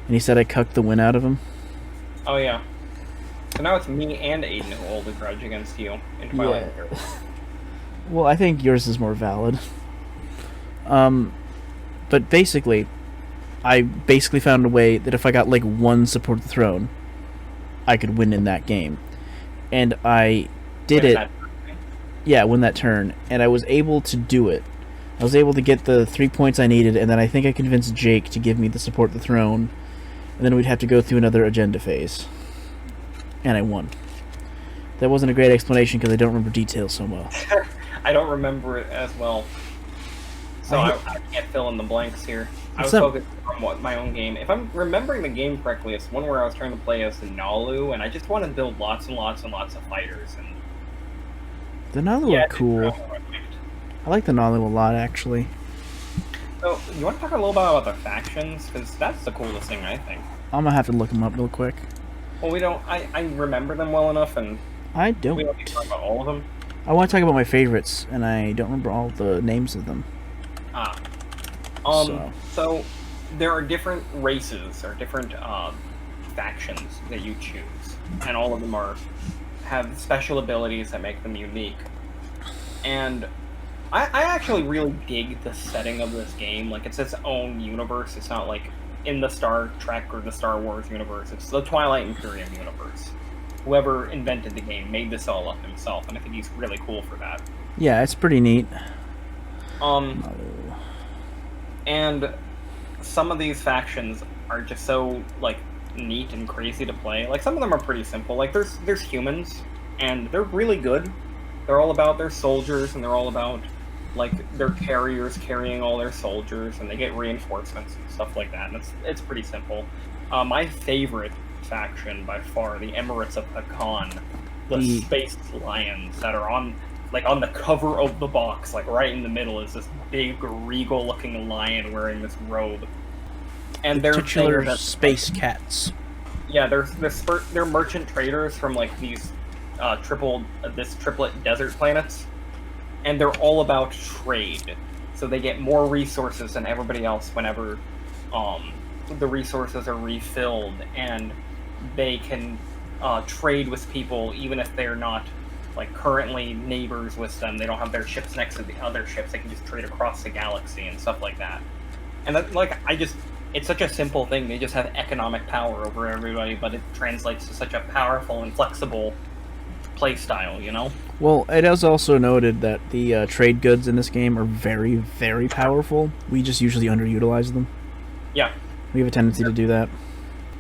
and he said I cucked the win out of him. Oh yeah. So now it's me and Aiden who hold a grudge against you in Twilight Imperium. Well, I think yours is more valid. But basically, I found a way that if I got one support of the throne, I could win in that game. And I did it. Yeah, win that turn. And I was able to do it. I was able to get the 3 points I needed, and then I think I convinced Jake to give me the support of the throne. And then we'd have to go through another agenda phase. And I won. That wasn't a great explanation because I don't remember details so well. I don't remember it as well. So I can't fill in the blanks here. I was focused on my own game. If I'm remembering the game correctly, it's one where I was trying to play as the Nalu, and I just wanted to build lots and lots and lots of fighters. And the Nalu are cool. I like the Nalu a lot, actually. So, you want to talk a little bit about the factions? Because that's the coolest thing, I think. I'm going to have to look them up real quick. Well, we don't... I remember them well enough, and... I don't. We don't need to talk about all of them. I want to talk about my favorites, and I don't remember all the names of them. So there are different races or different factions that you choose, and all of them have special abilities that make them unique. And I actually really dig the setting of this game. It's its own universe. It's not in the Star Trek or the Star Wars universe. It's the Twilight Imperium universe. Whoever invented the game made this all up himself, and I think he's really cool for that. Yeah, it's pretty neat. And some of these factions are just so neat and crazy to play. Some of them are pretty simple. There's humans, and they're really good. They're all about their soldiers, and they're all about their carriers carrying all their soldiers, and they get reinforcements and stuff like that. And it's pretty simple. My favorite faction by far, the Emirates of Hakan, the Space Lions that are on the cover of the box, right in the middle, is this big, regal-looking lion wearing this robe. And they're titular space cats. Yeah, they're merchant traders from these triplet desert planets, and they're all about trade. So they get more resources than everybody else whenever the resources are refilled, and they can trade with people even if they're not currently neighbors with them. They don't have their ships next to the other ships. They can just trade across the galaxy and stuff like that. And that, it's such a simple thing. They just have economic power over everybody, but it translates to such a powerful and flexible play style, you know? Well, it is also noted that the trade goods in this game are very, very powerful. We just usually underutilize them. Yeah. We have a tendency to do that.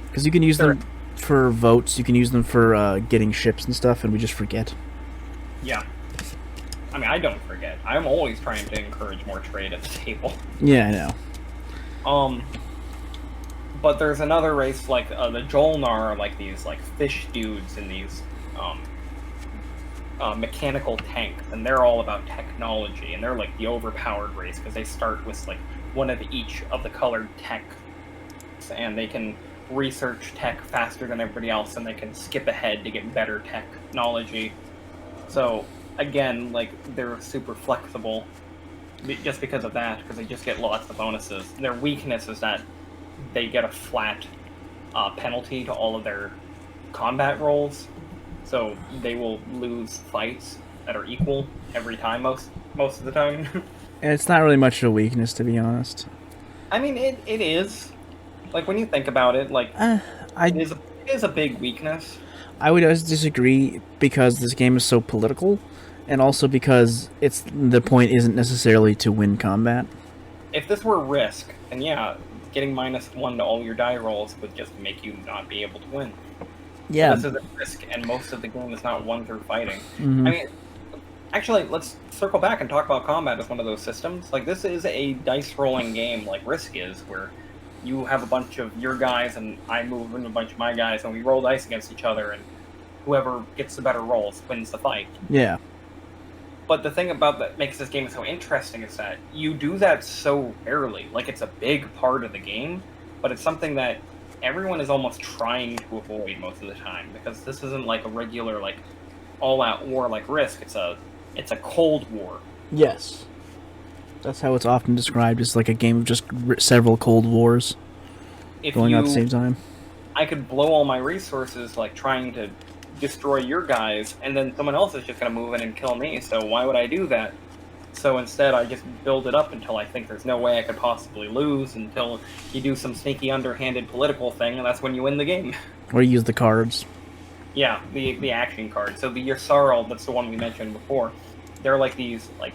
Because you can use them for votes, you can use them for getting ships and stuff, and we just forget. Yeah. I mean, I don't forget. I'm always trying to encourage more trade at the table. Yeah, I know. But there's another race like the Jolnar are like these like fish dudes in these mechanical tanks, and they're all about technology, and they're like the overpowered race because they start with like one of each of the colored tech, and they can research tech faster than everybody else, and they can skip ahead to get better technology. So again, like they're super flexible just because of that, because they just get lots of bonuses. Their weakness is that they get a flat penalty to all of their combat rolls, so they will lose fights that are equal every time, most of the time. And it's not really much of a weakness, to be honest. I mean, it is. Like, when you think about it, like, it is a big weakness. I would always disagree because this game is so political, and also because the point isn't necessarily to win combat. If this were Risk, then yeah, getting -1 to all your die rolls would just make you not be able to win. Yeah. But this is a Risk, and most of the game is not won through fighting. Mm-hmm. I mean, actually, let's circle back and talk about combat as one of those systems. Like, this is a dice-rolling game like Risk is, where you have a bunch of your guys, and I move in a bunch of my guys, and we roll dice against each other, and whoever gets the better rolls wins the fight. Yeah. But the thing about that makes this game so interesting is that you do that so rarely. Like, it's a big part of the game, but it's something that everyone is almost trying to avoid most of the time, because this isn't like a regular, like, all-out war like Risk. It's a Cold War. Yes. That's how it's often described, as like a game of just several Cold Wars going on at the same time. I could blow all my resources, like, trying to destroy your guys, and then someone else is just going to move in and kill me, so why would I do that? So instead, I just build it up until I think there's no way I could possibly lose, until you do some sneaky, underhanded political thing, and that's when you win the game. Or use the cards. Yeah, the action cards. So the Yssaril, that's the one we mentioned before, they're like these, like,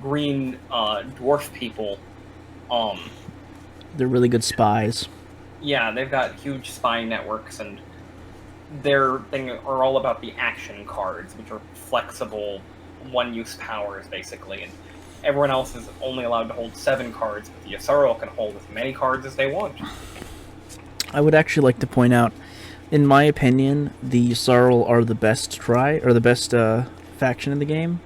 green dwarf people. They're really good spies. Yeah, they've got huge spy networks, and their thing are all about the action cards, which are flexible, one-use powers, basically. And everyone else is only allowed to hold 7 cards, but the Yssaril can hold as many cards as they want. I would actually like to point out, in my opinion, the Yssaril are the best faction in the game.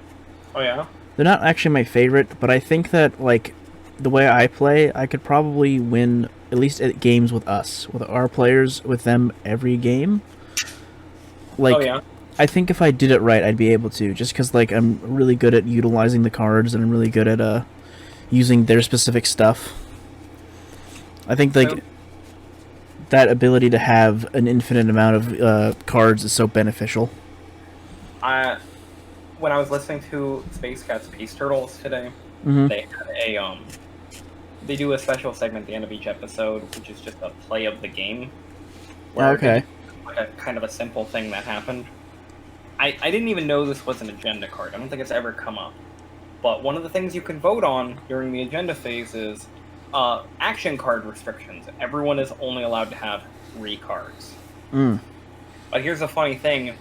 Oh, yeah? They're not actually my favorite, but I think that, like, the way I play, I could probably win, at least at games with our players, with them every game. Like, oh, yeah? I think if I did it right, I'd be able to, just because, like, I'm really good at utilizing the cards, and I'm really good at using their specific stuff. I think, like, that ability to have an infinite amount of cards is so beneficial. When I was listening to Space Cat's Peace Turtles today, Mm-hmm. they had they do a special segment at the end of each episode, which is just a play of the game. Okay. Like a kind of a simple thing that happened. I didn't even know this was an agenda card. I don't think it's ever come up. But one of the things you can vote on during the agenda phase is action card restrictions. Everyone is only allowed to have 3 cards. Mm. But here's the funny thing.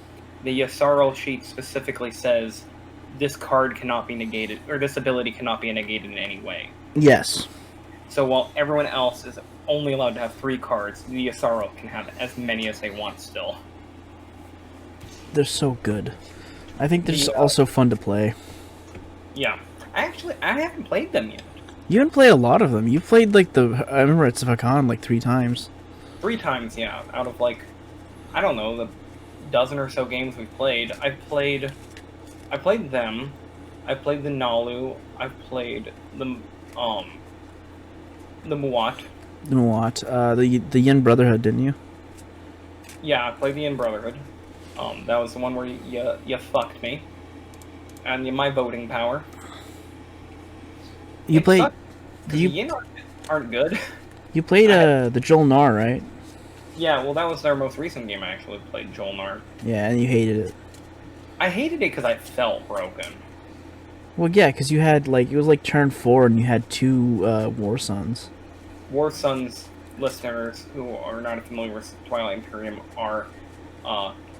The Yssaril sheet specifically says this card cannot be negated, or this ability cannot be negated in any way. Yes. So while everyone else is only allowed to have 3 cards, the Yssaril can have as many as they want still. They're so good. I think they're just also fun to play. Yeah. I haven't played them yet. You haven't played a lot of them. You played, like, I remember at Savacon, like, 3 times. 3 times, yeah. Out of, like, I don't know, the dozen or so games we've played. I played them. I played the Nalu. I've played the Muat. The Muat. The Yin Brotherhood, didn't you? Yeah, I played the Yin Brotherhood. That was the one where you fucked me. And my voting power. You played... The Yin aren't good. You played the Jolnar, right? Yeah, well, that was their most recent game I actually played, Jolnar. Yeah, and you hated it. I hated it because I felt broken. Well, yeah, because you had, like, it was like turn 4 and you had 2 War Suns. War Suns listeners who are not familiar with Twilight Imperium are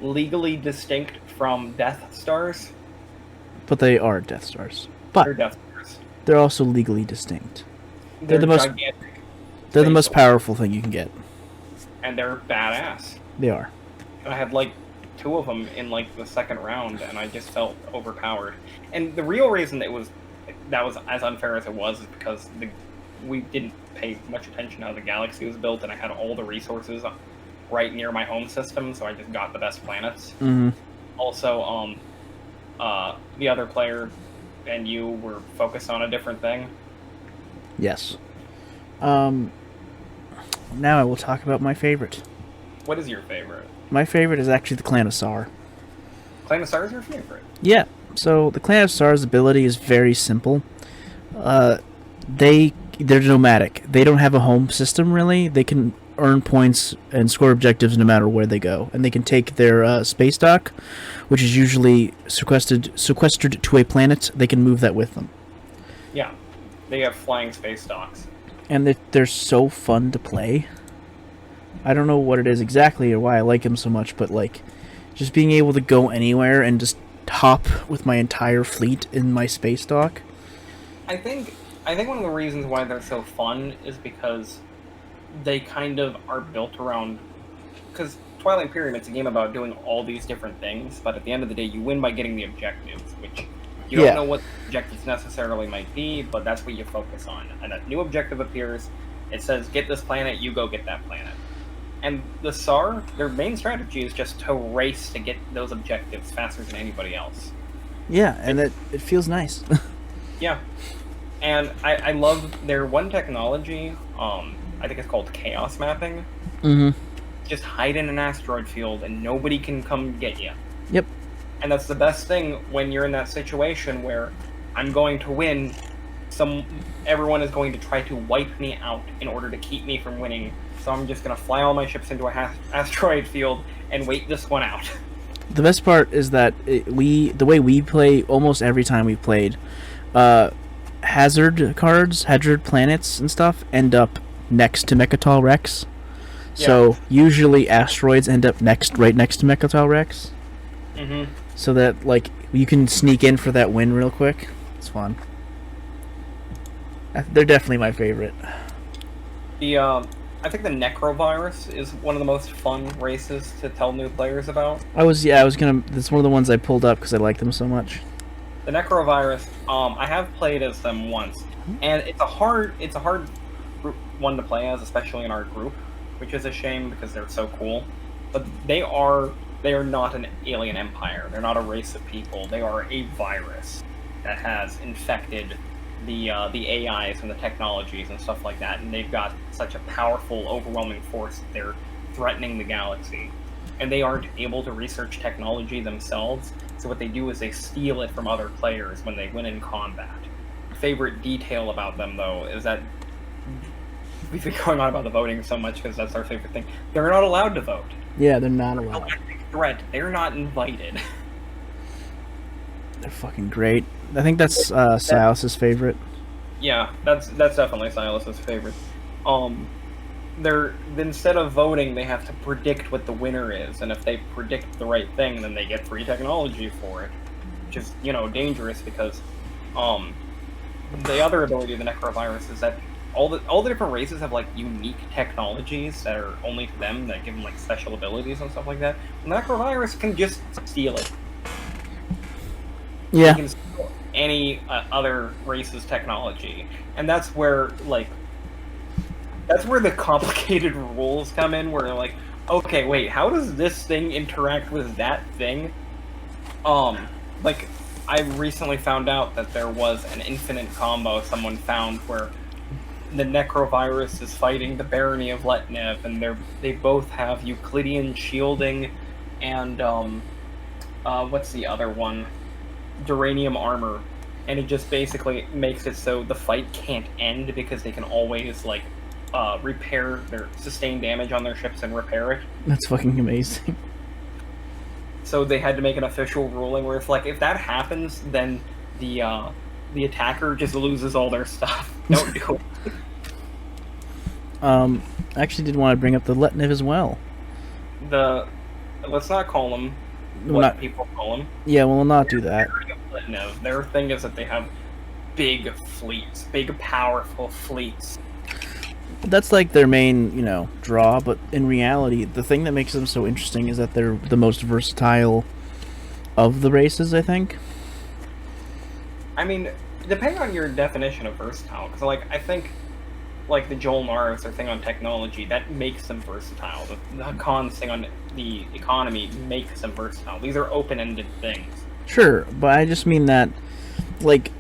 legally distinct from Death Stars. But they are Death Stars. But they're Death Stars. they're also legally distinct. They're the most gigantic. They're the most powerful thing you can get. And they're badass. They are. And I had like 2 of them in like the second round, and I just felt overpowered. And the real reason that was as unfair as it was is because we didn't pay much attention to how the galaxy was built, and I had all the resources right near my home system, so I just got the best planets. Mm-hmm. Also, the other player and you were focused on a different thing. Yes. Now I will talk about my favorite. What is your favorite? My favorite is actually the Clan of Sar. Clan of Sar is your favorite? Yeah. So the Clan of Sar's ability is very simple. They're nomadic. They don't have a home system, really. They can earn points and score objectives no matter where they go. And they can take their space dock, which is usually sequestered to a planet. They can move that with them. Yeah. They have flying space docks. And they're so fun to play. I don't know what it is exactly or why I like them so much, but like just being able to go anywhere and just hop with my entire fleet in my space dock. I think one of the reasons why they're so fun is because they kind of are built around... Because Twilight Imperium, it's a game about doing all these different things, but at the end of the day, you win by getting the objectives, which you don't know what the objectives necessarily might be, but that's what you focus on. And a new objective appears, it says, get this planet, you go get that planet. And the SAR, their main strategy is just to race to get those objectives faster than anybody else. Yeah, and it feels nice. Yeah. And I love their one technology, I think it's called chaos mapping. Mm-hmm. Just hide in an asteroid field and nobody can come get you. Yep. And that's the best thing when you're in that situation where I'm going to win, everyone is going to try to wipe me out in order to keep me from winning. So I'm just going to fly all my ships into an asteroid field and wait this one out. The best part is that the way we play almost every time we played, hazard cards, hazard planets and stuff end up next to Mechatol Rex. Yeah. So usually asteroids end up right next to Mechatol Rex. Mm-hmm. So that like you can sneak in for that win real quick. It's fun. They're definitely my favorite. I think the Necrovirus is one of the most fun races to tell new players about. That's one of the ones I pulled up because I like them so much. The Necrovirus, I have played as them once, and it's a hard one to play as, especially in our group, which is a shame because they're so cool. But they are not an alien empire. They're not a race of people. They are a virus that has infected the AIs and the technologies and stuff like that, and they've got such a powerful, overwhelming force that they're threatening the galaxy. And they aren't able to research technology themselves, so what they do is they steal it from other players when they win in combat. Favorite detail about them, though, is that we've been going on about the voting so much because that's our favorite thing. They're not allowed to vote. Yeah, they're not allowed. Threat. They're not invited. They're fucking great. I think that's Silas's favorite. Yeah, that's definitely Silas's favorite. Instead of voting, they have to predict what the winner is, and if they predict the right thing, then they get free technology for it, which is dangerous because the other ability of the Necrovirus is that all the different races have like unique technologies that are only to them that give them like special abilities and stuff like that. And the Necrovirus can just steal it. Yeah. They can steal any other race's technology, and that's where the complicated rules come in. Where they're like, okay, wait, how does this thing interact with that thing? Like I recently found out that there was an infinite combo someone found where the Necrovirus is fighting the Barony of Letnev, and they both have Euclidean shielding and what's the other one? Duranium armor, and it just basically makes it so the fight can't end because they can always like repair their sustained damage on their ships and repair it. That's fucking amazing. So they had to make an official ruling where if that happens, then the attacker just loses all their stuff. Don't do it. I actually did want to bring up the Letnev as well. Let's not call them people call them. Yeah, we'll not do that. Letnev. Their thing is that they have big fleets, big powerful fleets. That's like their main, draw. But in reality, the thing that makes them so interesting is that they're the most versatile of the races, I think. I mean, depending on your definition of versatile, because I think like the Joel Mars, their thing on technology, that makes them versatile. The Khan's thing on the economy makes them versatile. These are open-ended things. Sure, but I just mean that, like,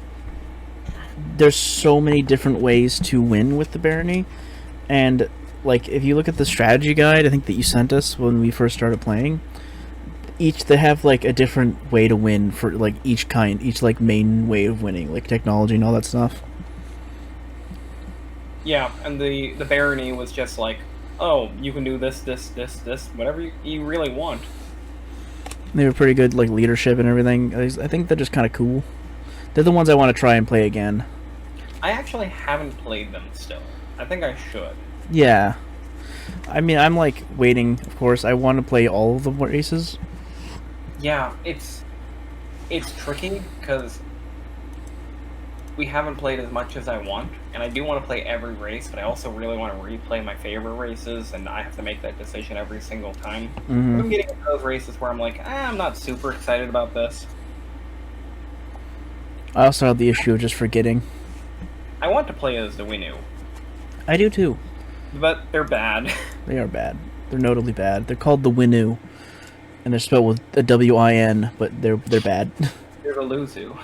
there's so many different ways to win with the barony, and, like, if you look at the strategy guide, I think that you sent us when we first started playing, they have, like, a different way to win for, like, each like, main way of winning, like, technology and all that stuff. Yeah, and the barony was just like, oh, you can do this, whatever you really want. They have pretty good, like, leadership and everything. I think they're just kind of cool. They're the ones I want to try and play again. I actually haven't played them still. I think I should. Yeah. I mean, I'm, like, waiting, of course. I want to play all of the races. Yeah, it's tricky, because we haven't played as much as I want, and I do want to play every race, but I also really want to replay my favorite races, and I have to make that decision every single time. Mm-hmm. I'm getting into those races where I'm like, I'm not super excited about this. I also have the issue of just forgetting. I want to play as the Winu. I do too. But they're bad. They are bad. They're notably bad. They're called the Winu, and they're spelled with a W-I-N, but they're bad. They're the Luzu.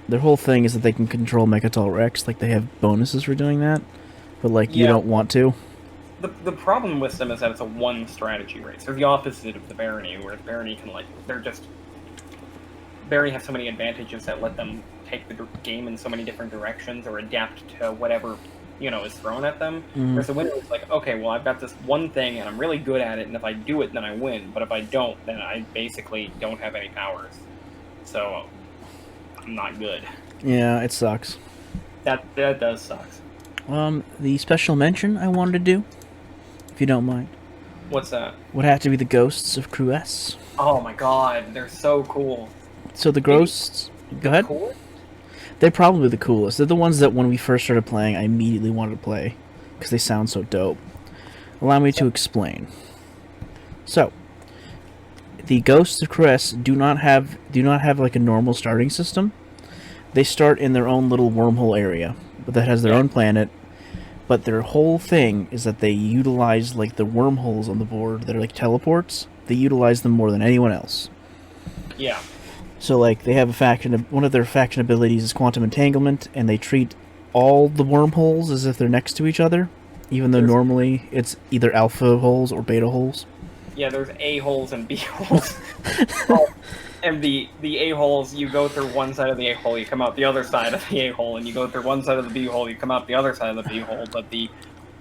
Their whole thing is that they can control Mechatol Rex, like they have bonuses for doing that, but like you don't want to. The problem with them is that it's a one strategy race. They're the opposite of the Barony, where the Barony can Barony have so many advantages that let them take the game in so many different directions or adapt to whatever is thrown at them. Mm-hmm. Whereas the Winner is like, okay, well I've got this one thing and I'm really good at it, and if I do it then I win, but if I don't then I basically don't have any powers. So I'm not good. Yeah, it sucks. That does suck. The special mention I wanted to do, if you don't mind. What's that? Would have to be the Ghosts of Crew S. Oh my god, they're so cool. So the Ghosts... Go ahead. Cool? They're probably the coolest. They're the ones that when we first started playing, I immediately wanted to play. Because they sound so dope. Allow me to explain. So, the Ghosts of Crew S do not have like a normal starting system. They start in their own little wormhole area, but that has their own planet. But their whole thing is that they utilize like the wormholes on the board that are like teleports. They utilize them more than anyone else. Yeah. So like they have one of their faction abilities is quantum entanglement, and they treat all the wormholes as if they're next to each other, even though normally it's either alpha holes or beta holes. Yeah, there's A-holes and B-holes. And the A-holes, you go through one side of the A-hole, you come out the other side of the A-hole, and you go through one side of the B-hole, you come out the other side of the B-hole, but the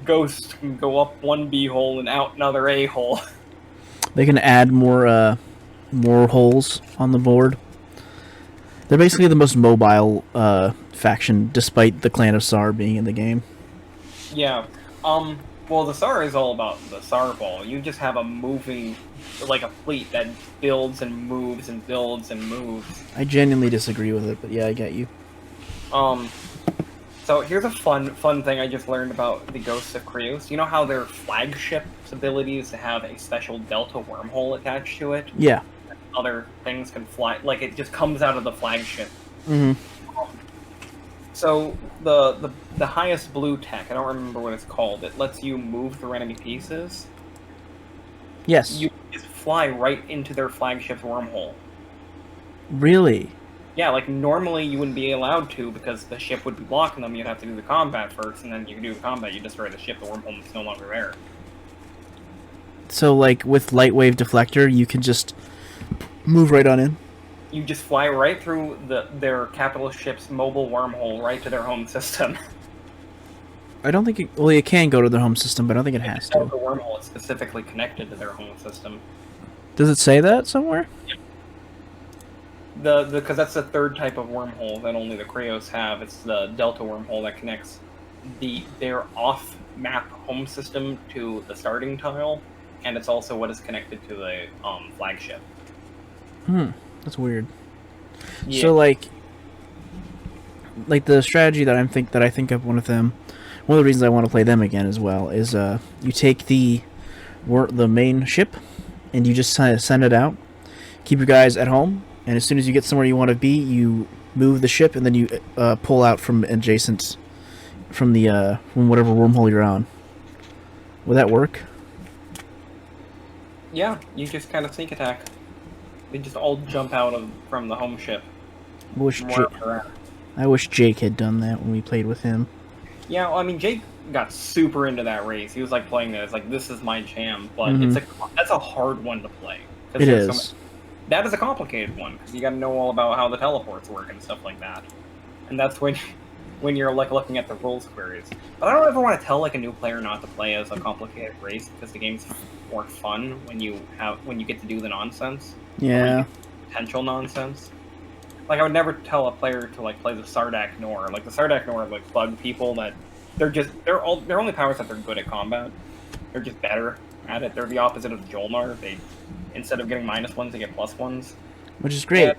ghost can go up one B-hole and out another A-hole. They can add more holes on the board. They're basically the most mobile faction, despite the Clan of Sar being in the game. Yeah. Well, the SAR is all about the SAR ball. You just have a moving, like a fleet that builds and moves and builds and moves. I genuinely disagree with it, but yeah, I get you. So here's a fun thing I just learned about the Ghosts of Creus. You know how their flagship's abilities to have a special Delta wormhole attached to it? Yeah. Other things can fly, like it just comes out of the flagship. Mm-hmm. So the highest blue tech, I don't remember what it's called, it lets you move through enemy pieces. Yes. You just fly right into their flagship's wormhole. Really? Yeah, like normally you wouldn't be allowed to because the ship would be blocking them, you'd have to do the combat first, and then you can do the combat, you destroy the ship, the wormhole is no longer there. So like with light wave deflector, you can just move right on in? You just fly right through their capitalist ship's mobile wormhole right to their home system. I don't think it can go to their home system, but I don't think it has to. The wormhole is specifically connected to their home system. Does it say that somewhere? Yeah. Because that's the third type of wormhole that only the Creos have. It's the Delta wormhole that connects their off-map home system to the starting tile, and it's also what is connected to the flagship. That's weird. Yeah. So like the strategy that I think of one of them one of the reasons I want to play them again as well is you take the main ship and you just send it out. Keep your guys at home, and as soon as you get somewhere you want to be, you move the ship and then you pull out from adjacent from whatever wormhole you're on. Would that work? Yeah, you just kind of sneak attack. They just all jump out from the home ship. I wish Jake had done that when we played with him. Yeah, well, I mean, Jake got super into that race. He was like playing this, like, this is my jam. But that's a hard one to play. It is. That is a complicated one, because you got to know all about how the teleports work and stuff like that. And that's when you're like looking at the rules queries. But I don't ever want to tell like a new player not to play as a complicated race, because the game's more fun when you get to do the nonsense. Yeah. Potential nonsense. Like, I would never tell a player to like play the Sardak Nor. Like, the Sardak Nor like bug people that their only powers that they're good at combat. They're just better at it. They're the opposite of the Jolnar. They, instead of getting -1s, they get +1s. Which is great. And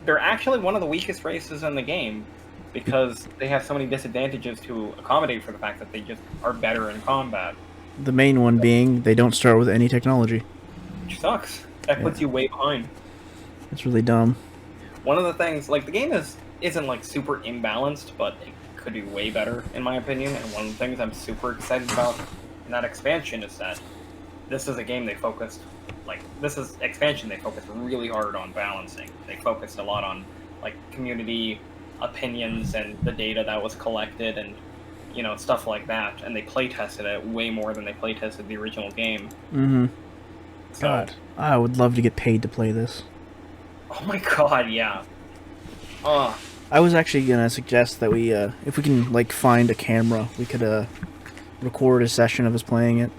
they're actually one of the weakest races in the game, because they have so many disadvantages to accommodate for the fact that they just are better in combat. The main one being they don't start with any technology. Which sucks. That puts you way behind. It's really dumb. One of the things, like, the game isn't like super imbalanced, but it could be way better in my opinion. And one of the things I'm super excited about in that expansion is that this is a game they focused, expansion they focused really hard on balancing. They focused a lot on like community opinions and the data that was collected and, you know, stuff like that. And they play tested it way more than they play tested the original game. Mm-hmm. So, God, I would love to get paid to play this. Oh my god, yeah. I was actually gonna suggest that we, if we can like find a camera, we could record a session of us playing it.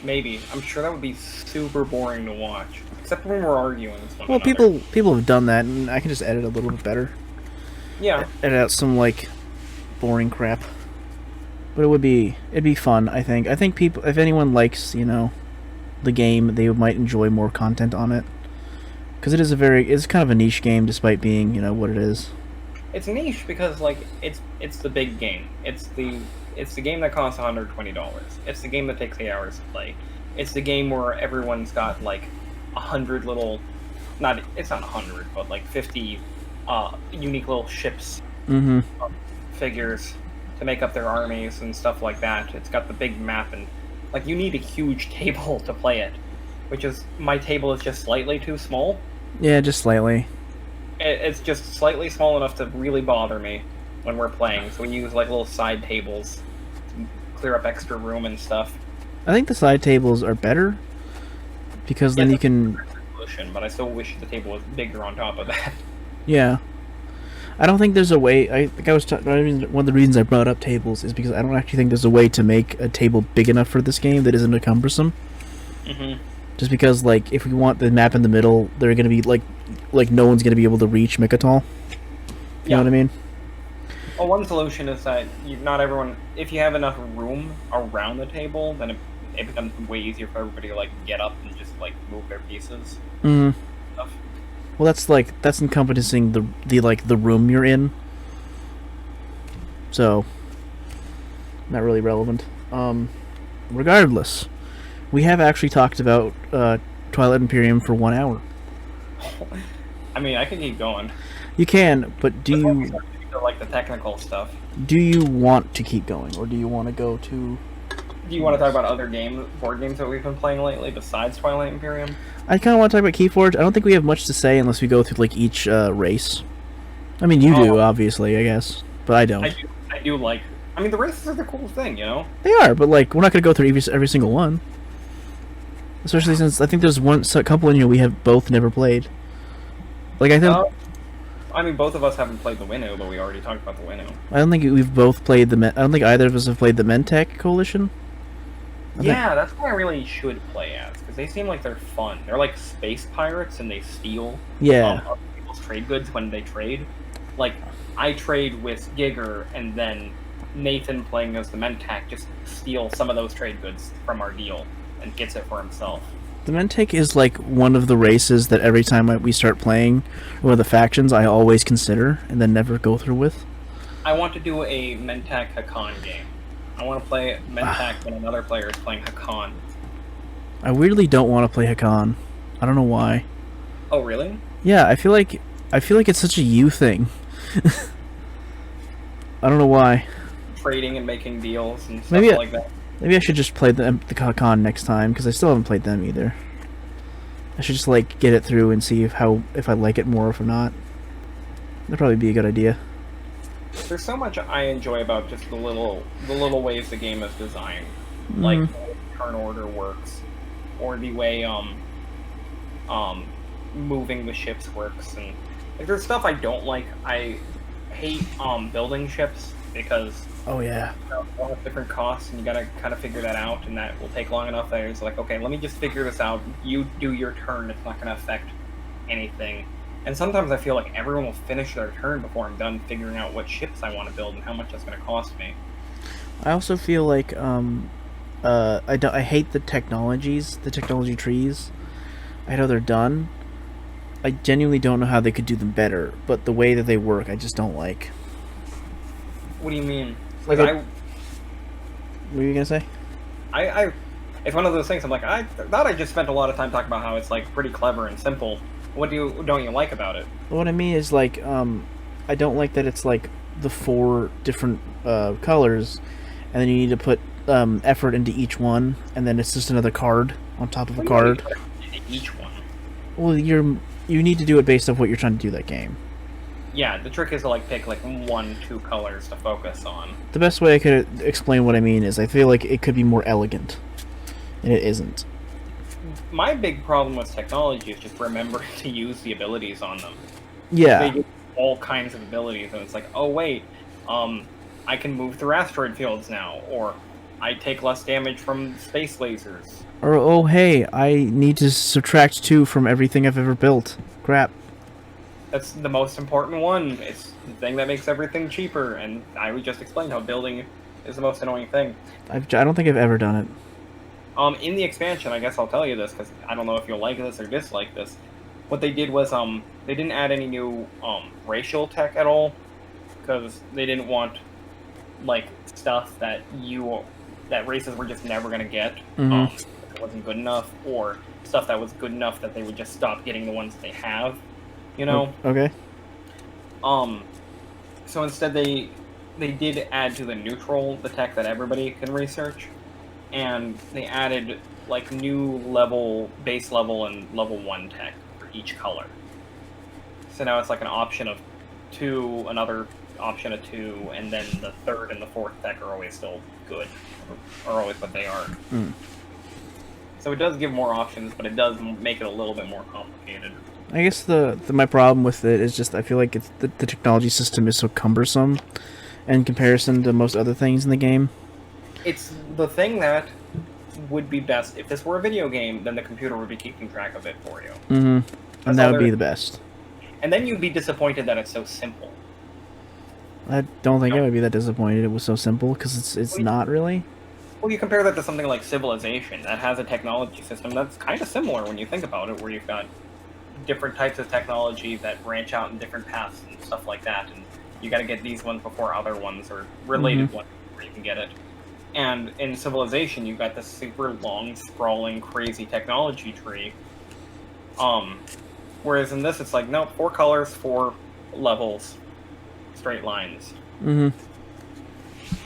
Maybe. I'm sure that would be super boring to watch, except when we're arguing with one Well, another. people have done that, and I can just edit a little bit better. Yeah. Edit out some like boring crap. But it'd be fun. I think people, if anyone likes, you know, the game, they might enjoy more content on it. Because it's kind of a niche game, despite being, you know, what it is. It's niche because, like, it's the big game. It's the game that costs $120. It's the game that takes 8 hours to play. It's the game where everyone's got like 100 little, it's not 100, but like 50 unique little ships, figures to make up their armies and stuff like that. It's got the big map, and like you need a huge table to play it, which is, my table is just slightly too small. Yeah, just slightly. It's just slightly small enough to really bother me when we're playing, so we use like little side tables to clear up extra room and stuff. I think the side tables are better, because then you can... But I still wish the table was bigger on top of that. Yeah. I don't think there's a way... I think I was one of the reasons I brought up tables is because I don't actually think there's a way to make a table big enough for this game that isn't cumbersome. Just because, like, if we want the map in the middle, they're going to be, like no one's going to be able to reach Mikatal. You know what I mean? Well, one solution is that not everyone... If you have enough room around the table, then it becomes way easier for everybody to, like, get up and just, like, move their pieces. Stuff. Well, that's encompassing the room you're in. So, not really relevant. Regardless, we have actually talked about Twilight Imperium for 1 hour. I mean, I can keep going. You can, but do you... Like the technical stuff. Do you want to keep going, or do you want to go to... Do you want to talk about other board games that we've been playing lately besides Twilight Imperium? I kind of want to talk about Keyforge. I don't think we have much to say unless we go through like each race. I mean, you do, obviously, I guess, but I don't. I do like... I mean, the races are the cool thing, you know? They are, but like, we're not going to go through every single one. Especially since I think there's a couple in here we have both never played. Like, I think... I mean, both of us haven't played the Winnow, but we already talked about the Winnow. I don't think we've both played I don't think either of us have played the Mentec Coalition. Yeah, that's what I really should play as, because they seem like they're fun. They're like space pirates, and they steal other people's trade goods when they trade. Like, I trade with Giger, and then Nathan, playing as the Mentec, just steals some of those trade goods from our deal and gets it for himself. The Mentec is like one of the races that every time we start playing one of the factions, I always consider and then never go through with. I want to do a Mentec Hakan game. I want to play Mentak when another player is playing Hakan. I weirdly don't want to play Hakan. I don't know why. Oh, really? Yeah, I feel like it's such a you thing. I don't know why. Trading and making deals and stuff Maybe like that. Maybe I should just play the Hakan next time, because I still haven't played them either. I should just like get it through and see if I like it more or if not. That'd probably be a good idea. There's so much I enjoy about just the little ways the game is designed, like the way turn order works, or the way moving the ships works, and like, there's stuff I don't like. I hate building ships because Oh yeah. all have different costs, and you gotta kind of figure that out, and that will take long enough that it's like, okay, let me just figure this out. You do your turn; it's not gonna affect anything. And sometimes I feel like everyone will finish their turn before I'm done figuring out what ships I want to build and how much that's going to cost me. I also feel like I hate the technology trees. I know they're done. I genuinely don't know how they could do them better, but the way that they work, I just don't like. What do you mean? Like What were you gonna say? it's one of those things. I'm like, I thought I just spent a lot of time talking about how it's like pretty clever and simple. What don't you like about it? What I mean is like I don't like that it's like the 4 different colors, and then you need to put effort into each one, and then it's just another card on top of a card. Into each one. Well, you need to do it based off what you're trying to do that game. Yeah, the trick is to like pick like 1-2 colors to focus on. The best way I could explain what I mean is I feel like it could be more elegant, and it isn't. My big problem with technology is just remembering to use the abilities on them. Yeah. They do all kinds of abilities, and it's like, oh wait, I can move through asteroid fields now, or I take less damage from space lasers. Or, oh hey, I need to subtract 2 from everything I've ever built. Crap. That's the most important one. It's the thing that makes everything cheaper, and I would just explain how building is the most annoying thing. I don't think I've ever done it. In the expansion, I guess I'll tell you this, because I don't know if you'll like this or dislike this. What they did was, they didn't add any new, racial tech at all, because they didn't want, like, stuff that races were just never going to get, if it wasn't good enough, or stuff that was good enough that they would just stop getting the ones they have, you know? Okay. So instead they did add to the neutral the tech that everybody can research, and they added like new base level and level 1 tech for each color. So now it's like an option of 2, another option of 2, and then the 3rd and the 4th tech are always still good, or always what they are. So it does give more options, but it does make it a little bit more complicated. I guess my problem with it is just I feel like the technology system is so cumbersome in comparison to most other things in the game. It's the thing that would be best. If this were a video game, then the computer would be keeping track of it for you. And that would be the best. And then you'd be disappointed that it's so simple. I don't think I would be that disappointed it was so simple, because it's not really. Well, you compare that to something like Civilization, that has a technology system that's kind of similar when you think about it, where you've got different types of technology that branch out in different paths and stuff like that, and you got to get these ones before other ones, or related ones before you can get it. And in Civilization, you've got this super long, sprawling, crazy technology tree. Whereas in this, it's like, nope, 4 colors, 4 levels, straight lines.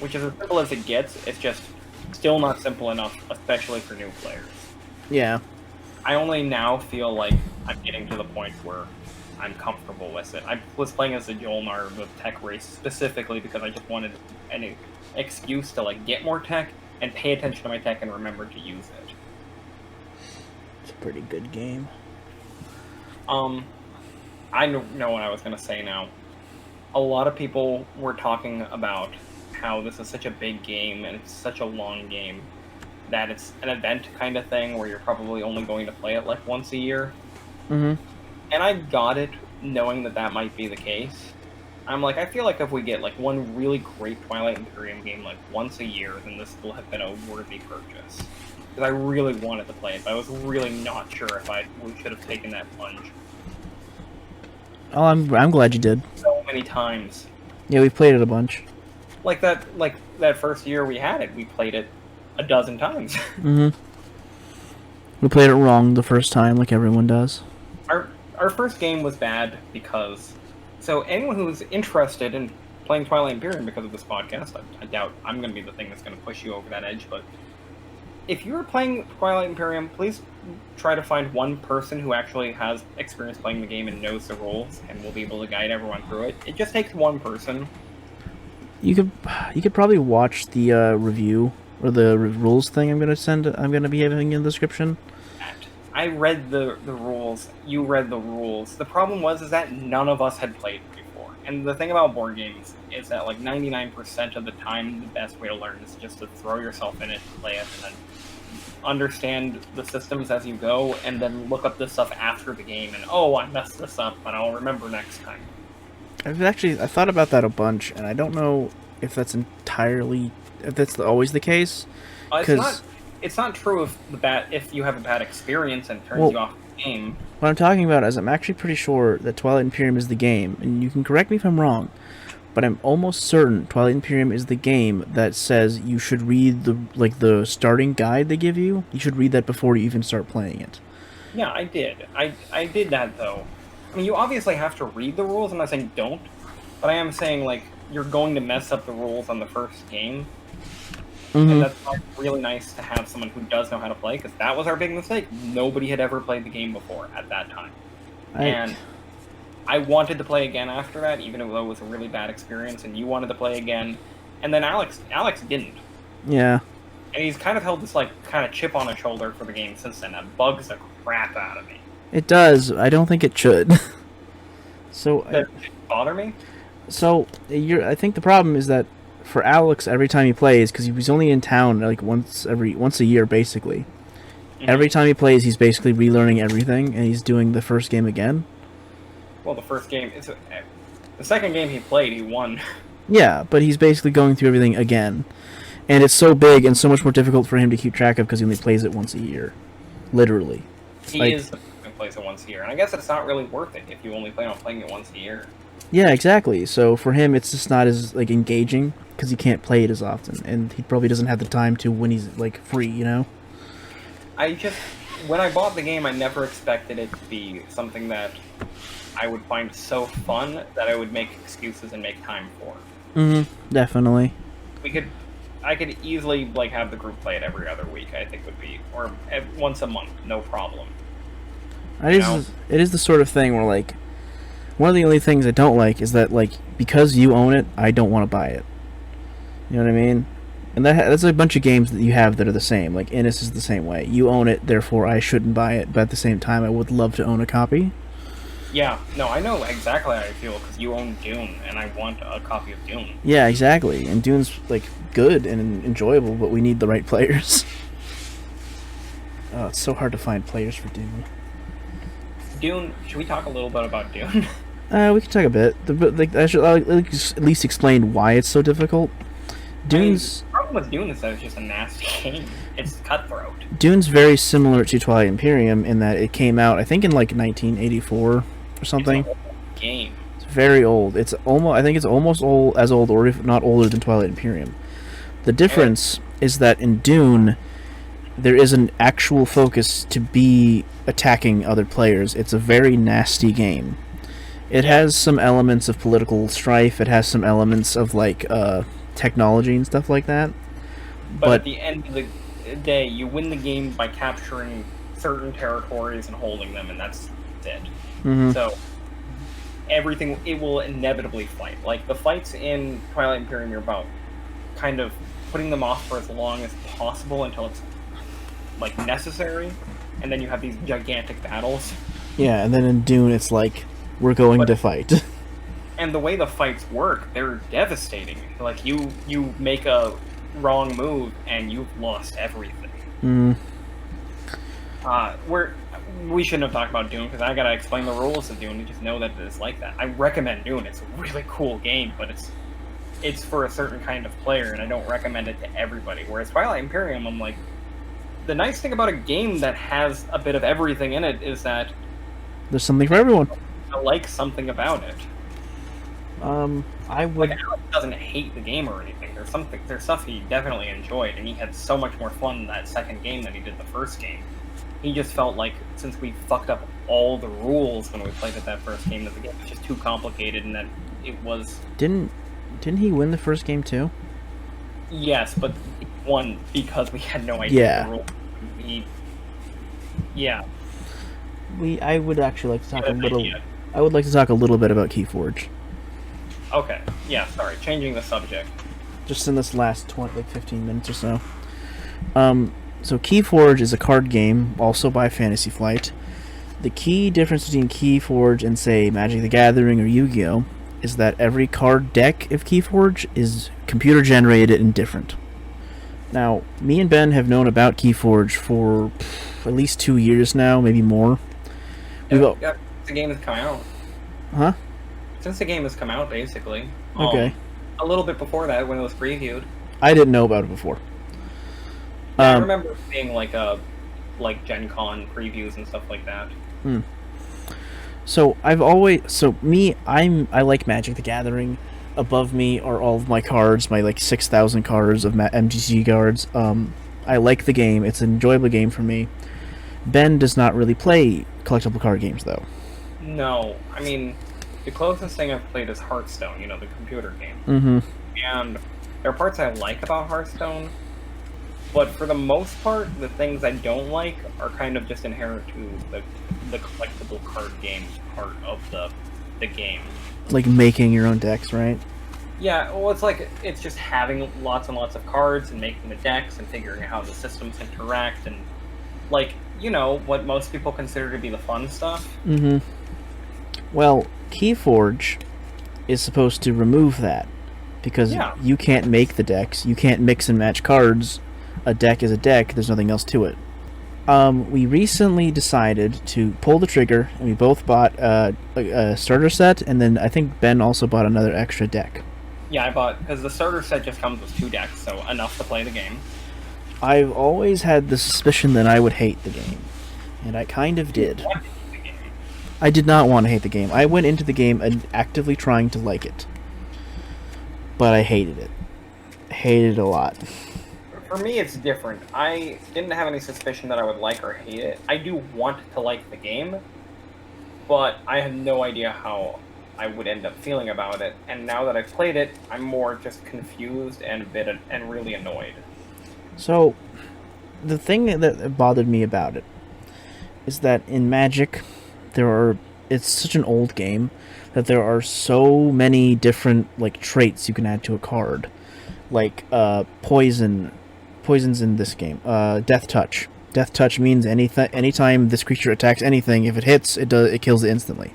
Which is as simple as it gets. It's just still not simple enough, especially for new players. Yeah. I only now feel like I'm getting to the point where I'm comfortable with it. I was playing as a Jolnar with tech race specifically because I just wanted an excuse to like get more tech and pay attention to my tech and remember to use it. It's a pretty good game. I know what I was going to say now. A lot of people were talking about how this is such a big game and it's such a long game that it's an event kind of thing where you're probably only going to play it like once a year. And I got it knowing that might be the case. I'm like, I feel like if we get like one really great Twilight Imperium game like once a year, then this will have been a worthy purchase. Because I really wanted to play it, but I was really not sure if we should have taken that plunge. Oh, I'm glad you did. So many times. Yeah, we played it a bunch. Like that, like that first year we had it, we played it a dozen times. Mm-hmm. We played it wrong the first time, like everyone does. Our first game was bad because... So anyone who's interested in playing Twilight Imperium because of this podcast, I doubt I'm going to be the thing that's going to push you over that edge, but if you're playing Twilight Imperium, please try to find one person who actually has experience playing the game and knows the rules and will be able to guide everyone through it. It just takes one person. You could probably watch the review or the rules thing I'm going to be having in the description. I read the rules. You read the rules. The problem was that none of us had played before. And the thing about board games is that like 99% of the time, the best way to learn is just to throw yourself in it, play it, and then understand the systems as you go, and then look up this stuff after the game. And oh, I messed this up, but I'll remember next time. I thought about that a bunch, and I don't know if that's always the case. It's not true if you have a bad experience and turns you off the game. What I'm talking about is I'm actually pretty sure that Twilight Imperium is the game, and you can correct me if I'm wrong, but I'm almost certain Twilight Imperium is the game that says you should read the starting guide they give you. You should read that before you even start playing it. Yeah, I did. I did that though. I mean, you obviously have to read the rules. I'm not saying don't, but I am saying like you're going to mess up the rules on the first game. Mm-hmm. And that's like, really nice to have someone who does know how to play, because that was our big mistake. Nobody had ever played the game before at that time. And I wanted to play again after that, even though it was a really bad experience, and you wanted to play again. And then Alex didn't. Yeah. And he's kind of held this kind of chip on his shoulder for the game since then. That bugs the crap out of me. It does. I don't think it should. So Does it bother me? So I think the problem is that for Alex, every time he plays, because he was only in town like once a year, basically. Mm-hmm. Every time he plays, he's basically relearning everything, and he's doing the first game again. Well, the second game he played, he won. Yeah, but he's basically going through everything again, and it's so big and so much more difficult for him to keep track of because he only plays it once a year, literally. He plays it once a year, and I guess it's not really worth it if you only plan on playing it once a year. Yeah, exactly. So for him, it's just not as engaging because he can't play it as often, and he probably doesn't have the time to when he's free, you know. When I bought the game, I never expected it to be something that I would find so fun that I would make excuses and make time for. Mm-hmm. Definitely. I could easily have the group play it every other week. I think would be, or once a month, no problem. It is the sort of thing where one of the only things I don't like is that because you own it, I don't want to buy it. You know what I mean? And that's a bunch of games that you have that are the same. Like Innis is the same way. You own it, therefore I shouldn't buy it. But at the same time, I would love to own a copy. Yeah, no, I know exactly how I feel because you own Dune, and I want a copy of Dune. Yeah, exactly. And Dune's good and enjoyable, but we need the right players. Oh, it's so hard to find players for Dune. Dune. Should we talk a little bit about Dune? We can talk a bit. I should at least explain why it's so difficult. The problem with Dune is that it's just a nasty game. It's cutthroat. Dune's very similar to Twilight Imperium in that it came out, I think, in 1984 or something. It's an old game. It's very old. It's almost as old, or if not older, than Twilight Imperium. The difference is that in Dune, there is an actual focus to be attacking other players. It's a very nasty game. It has some elements of political strife. It has some elements of technology and stuff like that. But at the end of the day, you win the game by capturing certain territories and holding them, and that's it. Mm-hmm. So it will inevitably fight. The fights in Twilight Imperium are about kind of putting them off for as long as possible until it's necessary, and then you have these gigantic battles. Yeah, and then in Dune, it's we're going to fight. And the way the fights work, they're devastating. You make a wrong move and you've lost everything. Mm. We shouldn't have talked about Dune because I gotta explain the rules of Dune. You just know that it's like that. I recommend Dune. It's a really cool game, but it's for a certain kind of player, and I don't recommend it to everybody. Whereas Twilight Imperium, I'm the nice thing about a game that has a bit of everything in it is that there's something for everyone. I like something about it. I would. Like, Alex doesn't hate the game or anything. There's stuff he definitely enjoyed, and he had so much more fun in that second game than he did the first game. He just felt like, since we fucked up all the rules when we played it that first game, that the game was just too complicated, and that it was... Didn't he win the first game too? Yes, but he won because we had no idea the rules. Yeah. I would actually like to talk a little... I would like to talk a little bit about Keyforge. Okay. Yeah, sorry. Changing the subject. Just in this last 15 minutes or so. So Keyforge is a card game, also by Fantasy Flight. The key difference between Keyforge and, say, Magic the Gathering or Yu-Gi-Oh! Is that every card deck of Keyforge is computer-generated and different. Now, me and Ben have known about Keyforge for at least 2 years now, maybe more. Yeah, the game has come out. Huh? Since the game has come out, basically. Okay. A little bit before that, when it was previewed. I didn't know about it before. I remember seeing like Gen Con previews and stuff like that. So I like Magic the Gathering. Above me are all of my cards, my like 6,000 cards of MTG cards. I like the game. It's an enjoyable game for me. Ben does not really play collectible card games, though. No, I mean, the closest thing I've played is Hearthstone, the computer game. Mm-hmm. And there are parts I like about Hearthstone, but for the most part, the things I don't like are kind of just inherent to the collectible card game part of the game. Like making your own decks, right? Yeah, well, it's just having lots and lots of cards and making the decks and figuring out how the systems interact and, what most people consider to be the fun stuff. Mm-hmm. Well, Keyforge is supposed to remove that, because you can't make the decks, you can't mix and match cards. A deck is a deck, there's nothing else to it. We recently decided to pull the trigger, and we both bought a starter set, and then I think Ben also bought another extra deck. Yeah, I bought, because the starter set just comes with 2 decks, so enough to play the game. I've always had the suspicion that I would hate the game, and I kind of did. I did not want to hate the game. I went into the game actively trying to like it, but I hated it. Hated it a lot. For me, it's different. I didn't have any suspicion that I would like or hate it. I do want to like the game, but I have no idea how I would end up feeling about it. And now that I've played it, I'm more just confused and really annoyed. So, the thing that bothered me about it is that in Magic, it's such an old game that there are so many different traits you can add to a card, like poisons in this game. Death touch. Death touch means anytime this creature attacks anything, if it hits, it kills it instantly.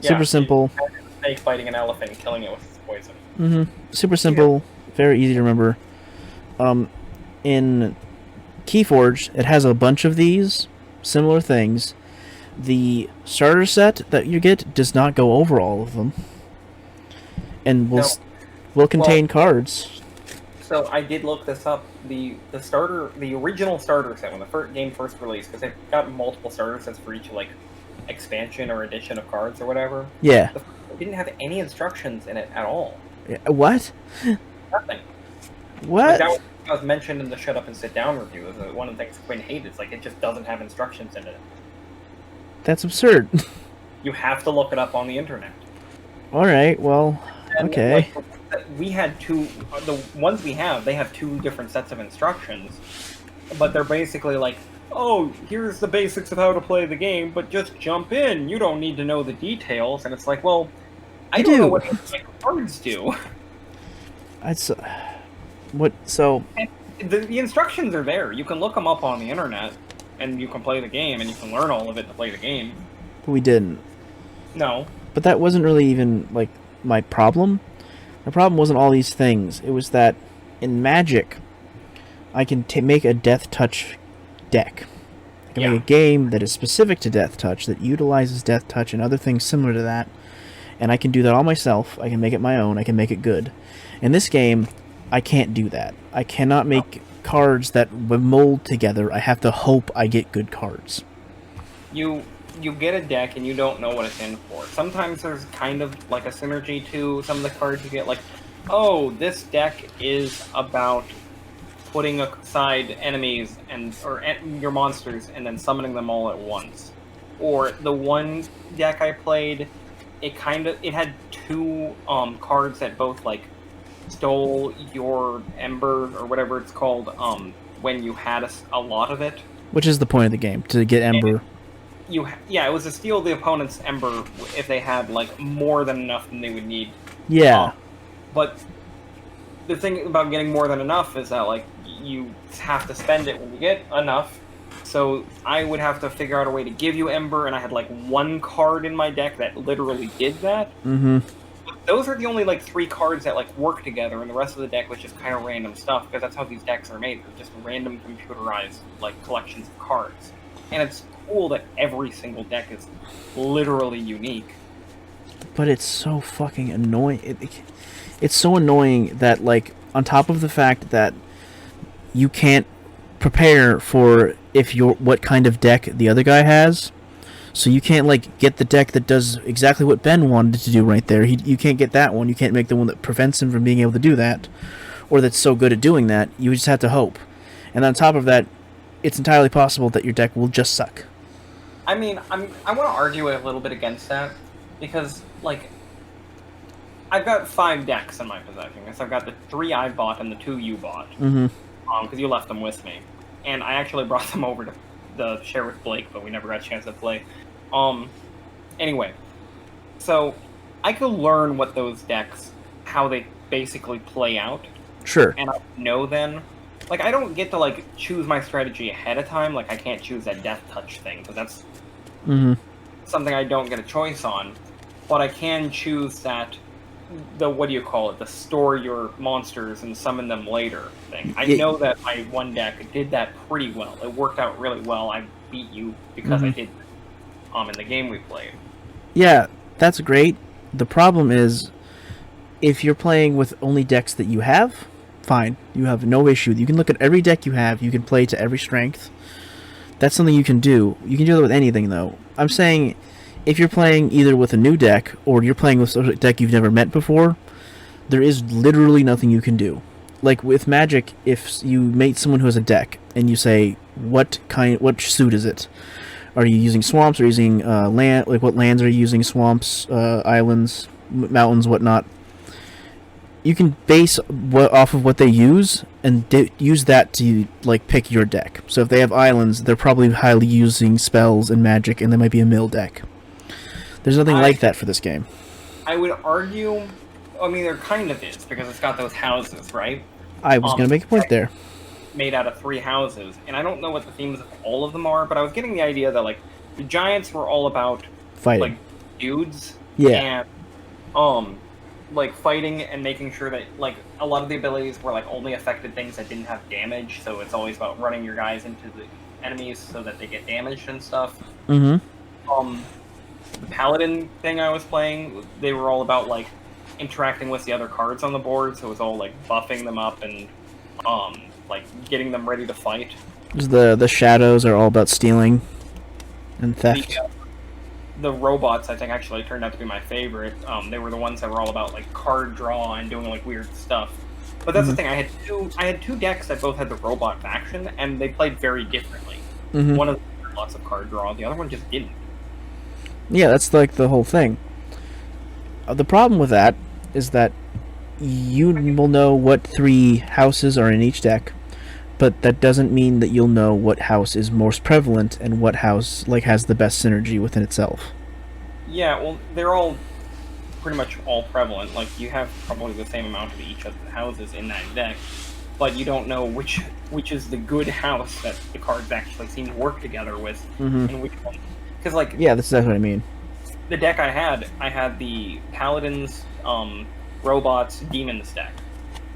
Yeah, super simple. A snake fighting an elephant and killing it with its poison. Mm-hmm. Super simple. Very easy to remember. In Keyforge, it has a bunch of these similar things. The starter set that you get does not go over all of them, and will contain cards. So I did look this up. The original starter set when the game first released, because they've got multiple starter sets for each expansion or edition of cards or whatever. Yeah. It didn't have any instructions in it at all. Yeah, what? Nothing. What? That was mentioned in the Shut Up and Sit Down review. One of the things Quinn hated is it just doesn't have instructions in it. That's absurd. You have to look it up on the internet. All right. Well. And, okay. We had the ones we have, they have 2 different sets of instructions, but they're basically oh, here's the basics of how to play the game, but just jump in. You don't need to know the details. And it's well, I don't know what cards do. What? So and the instructions are there. You can look them up on the internet, and you can play the game, and you can learn all of it to play the game. We didn't. No. But that wasn't really even my problem. The problem wasn't all these things. It was that in Magic, I can make a Death Touch deck. I can make a game that is specific to Death Touch, that utilizes Death Touch and other things similar to that. And I can do that all myself. I can make it my own. I can make it good. In this game, I can't do that. I cannot make cards that mold together. I have to hope I get good cards. you get a deck and you don't know what it's in for. Sometimes there's kind of like a synergy to some of the cards you get, like, oh, this deck is about putting aside enemies or your monsters and then summoning them all at once. Or the one deck I played, it had two cards that both like stole your ember or whatever it's called when you had a lot of it. Which is the point of the game, to get ember. It was to steal the opponent's ember if they had like more than enough than they would need. Yeah. But the thing about getting more than enough is that like you have to spend it when you get enough. So I would have to figure out a way to give you ember, and I had like one card in my deck that literally did that. Mm-hmm. But those are the only like 3 cards that like work together, and the rest of the deck was just kind of random stuff, because that's how these decks are made. They're just random computerized like collections of cards. And it's cool that every single deck is literally unique. But it's so fucking annoying. It's so annoying that, like, on top of the fact that you can't prepare for what kind of deck the other guy has, so you can't like get the deck that does exactly what Ben wanted to do right there. You can't get that one. You can't make the one that prevents him from being able to do that, or that's so good at doing that. You just have to hope. And on top of that, it's entirely possible that your deck will just suck. I mean, I want to argue a little bit against that, because like I've got 5 decks in my possession. So I've got the 3 I bought and the 2 you bought. Mm-hmm. Because you left them with me, and I actually brought them over to share with Blake, but we never got a chance to play. Anyway, so I could learn what those decks, how they basically play out. Sure. And I know then, like, I don't get to like choose my strategy ahead of time. Like, I can't choose that death touch thing, because that's something I don't get a choice on. But I can choose that. The store your monsters and summon them later thing. I know that my one deck did that pretty well. It worked out really well. I beat you because I did in the game we played. Yeah, that's great. The problem is, if you're playing with only decks that you have, fine. You have no issue. You can look at every deck you have. You can play to every strength. That's something you can do. You can do that with anything, though. I'm saying, if you're playing either with a new deck, or you're playing with a deck you've never met before, there is literally nothing you can do. Like with Magic, if you meet someone who has a deck, and you say, what suit is it? Are you using swamps, or using land? Like, what lands are you using? Swamps, islands, mountains, whatnot. You can base off of what they use, and use that to like pick your deck. So if they have islands, they're probably highly using spells and magic, and they might be a mill deck. There's nothing like that for this game. I would argue, I mean, there kind of is, because it's got those houses, right? I was going to make a point there. Made out of 3 houses, and I don't know what the themes of all of them are, but I was getting the idea that, like, the giants were all about fighting, like, dudes, yeah, and, like, fighting and making sure that, like, a lot of the abilities were, like, only affected things that didn't have damage, so it's always about running your guys into the enemies so that they get damaged and stuff. The paladin thing I was playing, they were all about, like, interacting with the other cards on the board, so it was all, like, buffing them up and, like, getting them ready to fight. The shadows are all about stealing and theft. The robots, I think, actually turned out to be my favorite. They were the ones that were all about, like, card draw and doing, like, weird stuff. But that's the thing, I had two decks that both had the robot faction, and they played very differently. One of them had lots of card draw, the other one just didn't. Yeah, that's like the whole thing. The problem with that is that you will know what 3 houses are in each deck, but that doesn't mean that you'll know what house is most prevalent and what house like has the best synergy within itself. Yeah, well, they're all pretty much all prevalent. Like, you have probably the same amount of each of the houses in that deck, but you don't know which is the good house that the cards actually seem to work together with, and which one. Because, like... Yeah, that's what I mean. The deck I had the Paladins, Robots, Demons deck.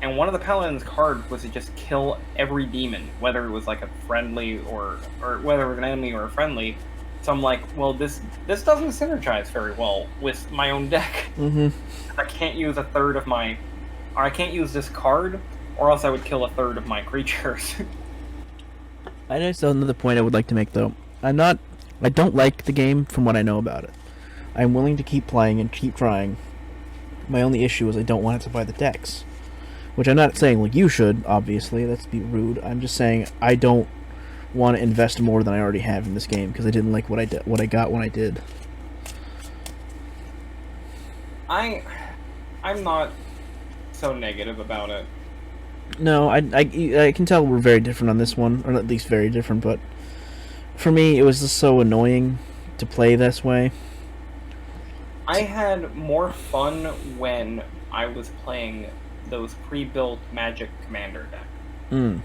And one of the Paladins' cards was to just kill every demon, whether it was, like, a friendly or whether it was an enemy or a friendly. So I'm like, well, this doesn't synergize very well with my own deck. I can't use a third of my... Or I can't use this card, or else I would kill a third of my creatures. I know still another point I would like to make, though. I'm not I don't like the game from what I know about it. I'm willing to keep playing and keep trying. My only issue is I don't want to buy the decks. Which I'm not saying like you should, obviously. That's be rude. I'm just saying I don't want to invest more than I already have in this game because I didn't like what I got when I did. I'm not so negative about it. No, I can tell we're very different on this one, or at least very different, but for me, it was just so annoying to play this way. I had more fun when I was playing those pre-built Magic Commander decks.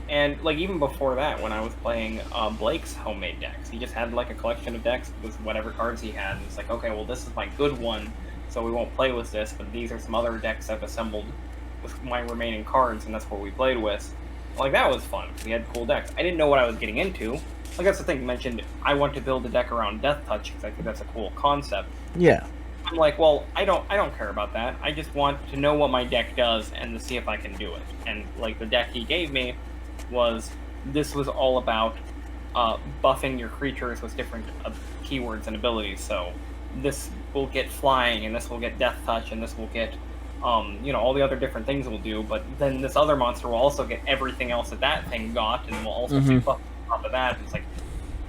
And, like, even before that, when I was playing Blake's homemade decks, he just had, like, a collection of decks with whatever cards he had, and it's like, okay, well, this is my good one, so we won't play with this, but these are some other decks I've assembled with my remaining cards, and that's what we played with. Like, that was fun, because he had cool decks. I didn't know what I was getting into. Like, that's the thing, you mentioned, I want to build a deck around Death Touch, because I think that's a cool concept. Yeah. I'm like, well, I don't care about that. I just want to know what my deck does, and to see if I can do it. And, like, the deck he gave me this was all about buffing your creatures with different keywords and abilities. So this will get flying, and this will get death touch, and this will get all the other different things will do. But then this other monster will also get everything else that thing got, and will also do buff on top of that. It's like,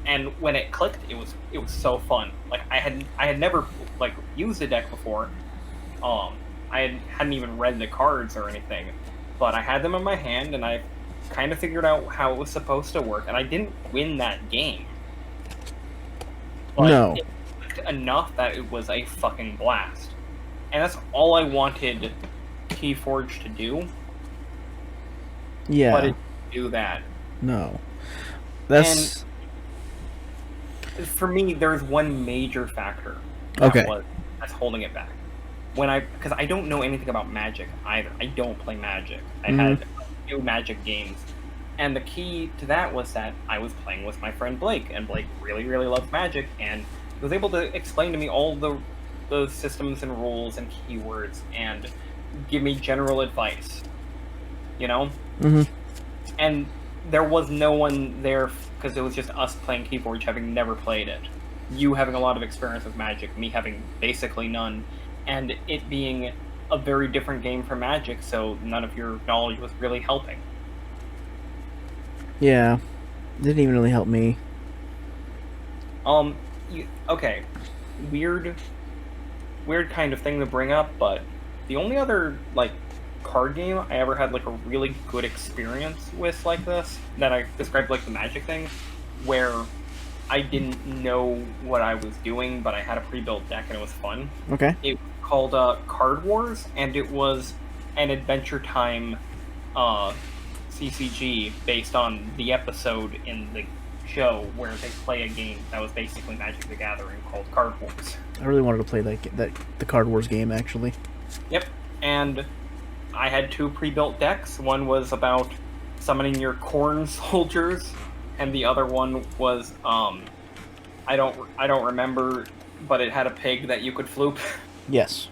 and when it clicked, it was so fun. Like I had never like used a deck before. I hadn't even read the cards or anything, but I had them in my hand, and I kind of figured out how it was supposed to work, and I didn't win that game. But no. It worked enough that it was a fucking blast. And that's all I wanted Keyforge to do. Yeah. But it didn't do that. No. That's... And for me, there's one major factor that's holding it back. Because I don't know anything about Magic either. I don't play Magic. I had new Magic games. And the key to that was that I was playing with my friend Blake, and Blake really, really loves Magic, and was able to explain to me all the systems and rules and keywords, and give me general advice. You know? And there was no one there, because it was just us playing Keyforge, having never played it. You having a lot of experience with Magic, me having basically none, and it being a very different game from Magic, so none of your knowledge was really helping. Yeah. Didn't even really help me. Okay. Weird kind of thing to bring up, but the only other, like, card game I ever had, like, a really good experience with like this, that I described like the Magic thing, where I didn't know what I was doing, but I had a pre-built deck and it was fun. Okay. It was called Card Wars, and it was an Adventure Time CCG based on the episode in the show where they play a game that was basically Magic the Gathering called Card Wars. I really wanted to play the Card Wars game, actually. Yep, and I had two pre-built decks. One was about summoning your corn soldiers, and the other one was I don't remember, but it had a pig that you could floop. Yes.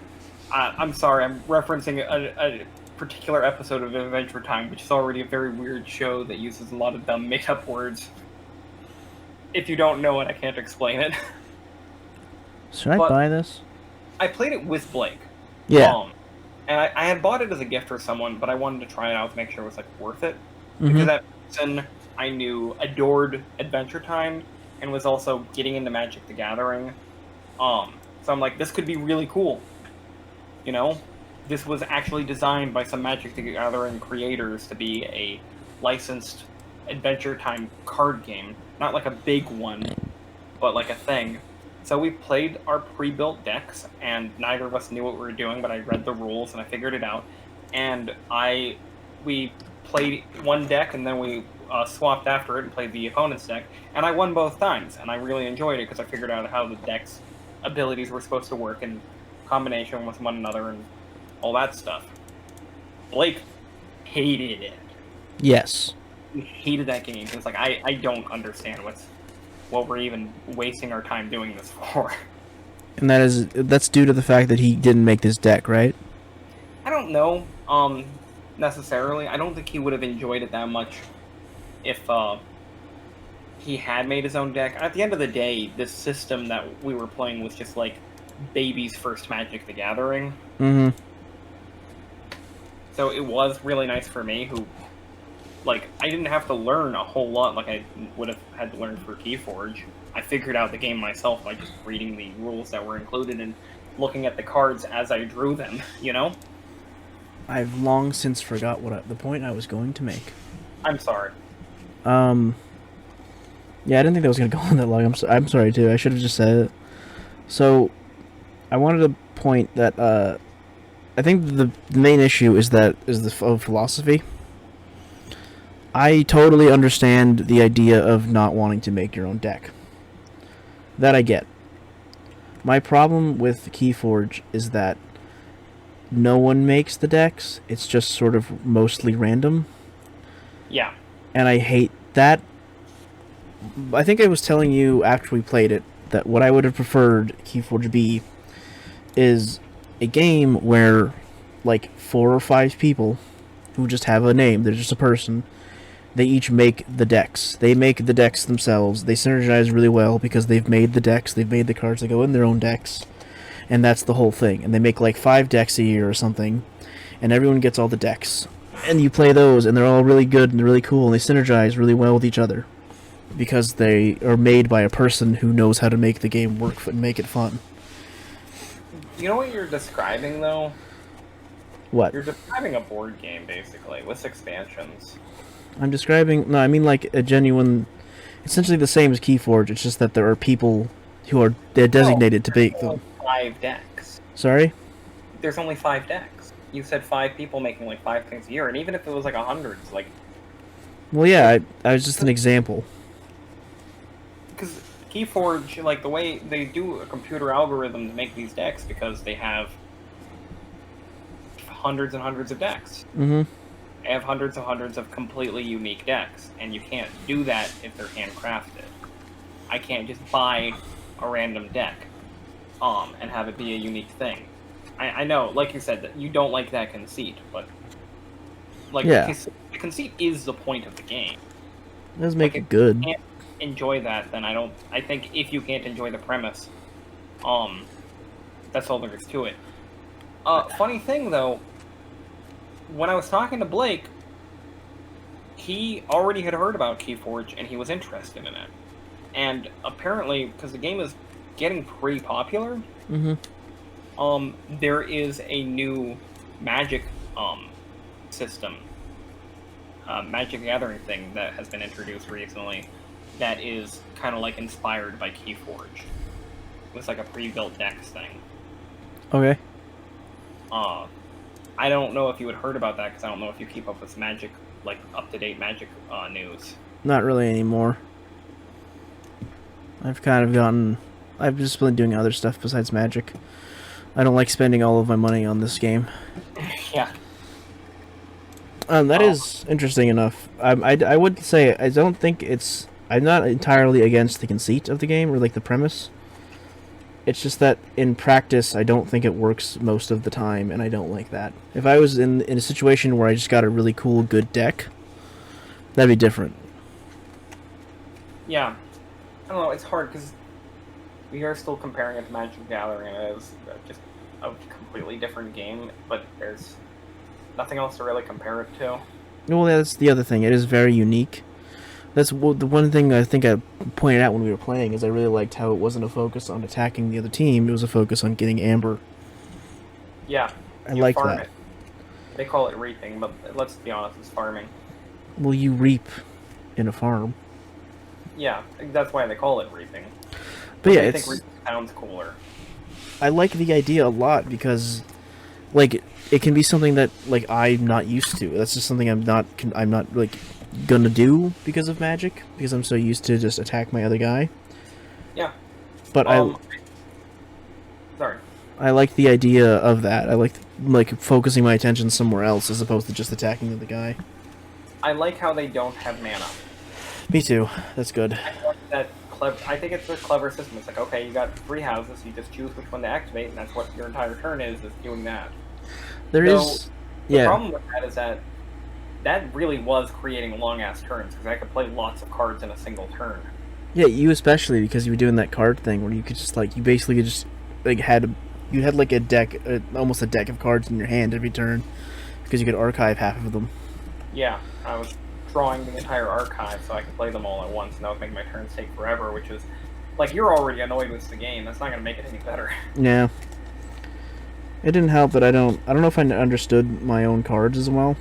I'm sorry, I'm referencing a particular episode of Adventure Time, which is already a very weird show that uses a lot of dumb made-up words. If you don't know it, I can't explain it. Should I buy this? I played it with Blake. Yeah. And I had bought it as a gift for someone, but I wanted to try it out to make sure it was like worth it. Because that person I knew adored Adventure Time and was also getting into Magic the Gathering. So I'm like, this could be really cool. You know? This was actually designed by some Magic the Gathering creators to be a licensed Adventure Time card game. Not like a big one, but like a thing. So we played our pre-built decks, and neither of us knew what we were doing, but I read the rules and I figured it out. And we played one deck, and then we swapped after it and played the opponent's deck, and I won both times, and I really enjoyed it because I figured out how the deck's abilities were supposed to work in combination with one another and all that stuff. Blake hated it. Yes. He hated that game. He was like, I don't understand what we're even wasting our time doing this for. And that's due to the fact that he didn't make this deck, right? I don't know, necessarily. I don't think he would have enjoyed it that much if he had made his own deck. At the end of the day, this system that we were playing was just like baby's first Magic the Gathering. Mm-hmm. So it was really nice for me, who, like, I didn't have to learn a whole lot like I would have had to learn for keyforge. I figured out the game myself by just reading the rules that were included and looking at the cards as I drew them, you know? I've long since forgot the point I was going to make. I'm sorry. Yeah, I didn't think that was going to go on that long. I'm sorry, too. I should have just said it. So, I wanted to point that, I think the main issue is the philosophy. I totally understand the idea of not wanting to make your own deck. That I get. My problem with keyforge is that no one makes the decks. It's just sort of mostly random. Yeah. And I hate that. I think I was telling you after we played it that what I would have preferred keyforge be is a game where, like, 4 or 5 people who just have a name, they're just a person, they each make the decks. They make the decks themselves. They synergize really well because they've made the decks, they've made the cards that go in their own decks, and that's the whole thing. And they make like 5 decks a year or something, and everyone gets all the decks. And you play those, and they're all really good and really cool, and they synergize really well with each other because they are made by a person who knows how to make the game work and make it fun. You know what you're describing, though? What? You're describing a board game, basically, with expansions. I'm describing... No, I mean like a genuine... Essentially the same as keyforge, it's just that there are people who are designated to make them. 5 decks. Sorry? There's only 5 decks. You said 5 people making like 5 things a year, and even if it was like 100, it's like... Well, yeah, I was just an example. Because keyforge, like, the way they do a computer algorithm to make these decks, because they have hundreds and hundreds of decks. Mm-hmm. They have hundreds and hundreds of completely unique decks, and you can't do that if they're handcrafted. I can't just buy a random deck, and have it be a unique thing. I know, like you said, that you don't like that conceit, but like yeah. The conceit is the point of the game. It does make it good. If you can't enjoy that, then I think if you can't enjoy the premise, that's all there is to it. Funny thing though, when I was talking to Blake, he already had heard about keyforge and he was interested in it. And apparently, because the game is getting pretty popular, there is a new Magic system, Magic Gathering thing that has been introduced recently that is kind of like inspired by keyforge. It's like a pre-built decks thing. Okay. I don't know if you had heard about that because I don't know if you keep up with Magic, like up-to-date Magic news. Not really anymore. I've just been doing other stuff besides Magic. I don't like spending all of my money on this game. Yeah. That is interesting enough. I would say I don't think it's... I'm not entirely against the conceit of the game or like the premise. It's just that in practice I don't think it works most of the time, and I don't like that. If I was in a situation where I just got a really cool, good deck, that'd be different. Yeah. I don't know, it's hard because we are still comparing it to Magic the Gathering as just a completely different game, but there's nothing else to really compare it to. Well, that's the other thing. It is very unique. That's the one thing I think I pointed out when we were playing, is I really liked how it wasn't a focus on attacking the other team, it was a focus on getting amber. Yeah. I like that. It. They call it reaping, but let's be honest, it's farming. Well, you reap in a farm. Yeah, that's why they call it reaping. But yeah, I think reaping sounds cooler. I like the idea a lot because, like, it can be something that, like, I'm not used to. That's just something I'm not like gonna do because of Magic, because I'm so used to just attack my other guy. Yeah. But sorry. I like the idea of that. I like focusing my attention somewhere else as opposed to just attacking the other guy. I like how they don't have mana. Me too. That's good. I think it's a clever system. It's like, okay, you got 3 houses, you just choose which one to activate, and that's what your entire turn is doing that. The problem with that is that really was creating long-ass turns, because I could play lots of cards in a single turn. Yeah, you especially, because you were doing that card thing where you could just like, you basically just like you had like a deck, almost a deck of cards in your hand every turn, because you could archive half of them. Yeah, I was drawing the entire archive so I could play them all at once, and that was making my turns take forever, which is, like, you're already annoyed with the game. That's not going to make it any better. Yeah. It didn't help that I don't know if I understood my own cards as well.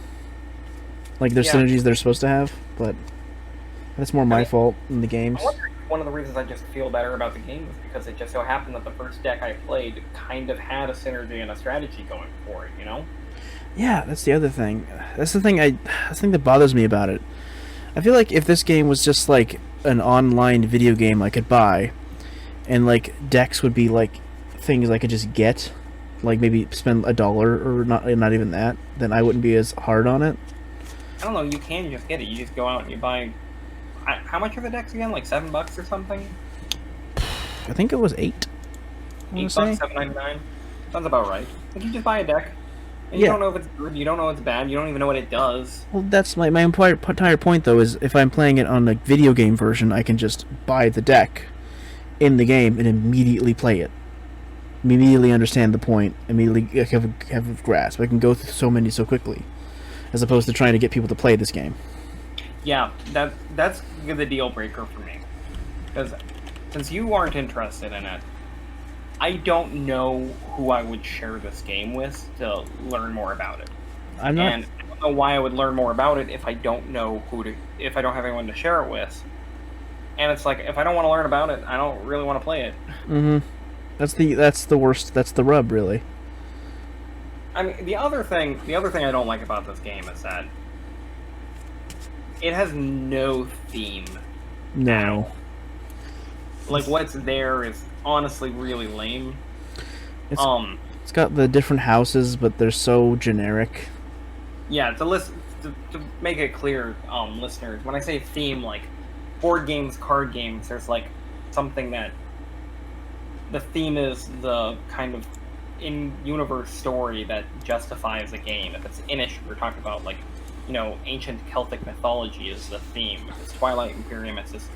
Like, there's synergies they're supposed to have, but that's more my fault in the games. I wonder if one of the reasons I just feel better about the game is because it just so happened that the first deck I played kind of had a synergy and a strategy going for it, you know? Yeah, that's the other thing. That's the thing that bothers me about it. I feel like if this game was just like an online video game I could buy, and like decks would be like things I could just get, like maybe spend $1 or not even that, then I wouldn't be as hard on it. I don't know, you can just get it. You just go out and you buy... How much are the decks again? Like $7 or something? I think it was 8. $8, $7.99? Sounds about right. Like, you just buy a deck, and you don't know if it's good, you don't know if it's bad, you don't even know what it does. Well, that's my entire point, though, is if I'm playing it on a video game version, I can just buy the deck in the game and immediately play it. Immediately understand the point, immediately have a grasp. I can go through so many so quickly, as opposed to trying to get people to play this game. Yeah, that's the deal breaker for me. Because since you aren't interested in it, I don't know who I would share this game with to learn more about it. And I don't know why I would learn more about it if I don't know if I don't have anyone to share it with. And it's like, if I don't want to learn about it, I don't really want to play it. Mm-hmm. That's the worst. That's the rub, really. I mean, the other thing I don't like about this game is that it has no theme. No. Like, what's there is honestly really lame. It's got the different houses, but they're so generic. Yeah, to make it clear, listeners, when I say theme, like board games, card games, there's like something that the theme is the kind of in-universe story that justifies a game. If it's Inis, we're talking about, like, you know, ancient Celtic mythology is the theme. If it's Twilight Imperium, it's this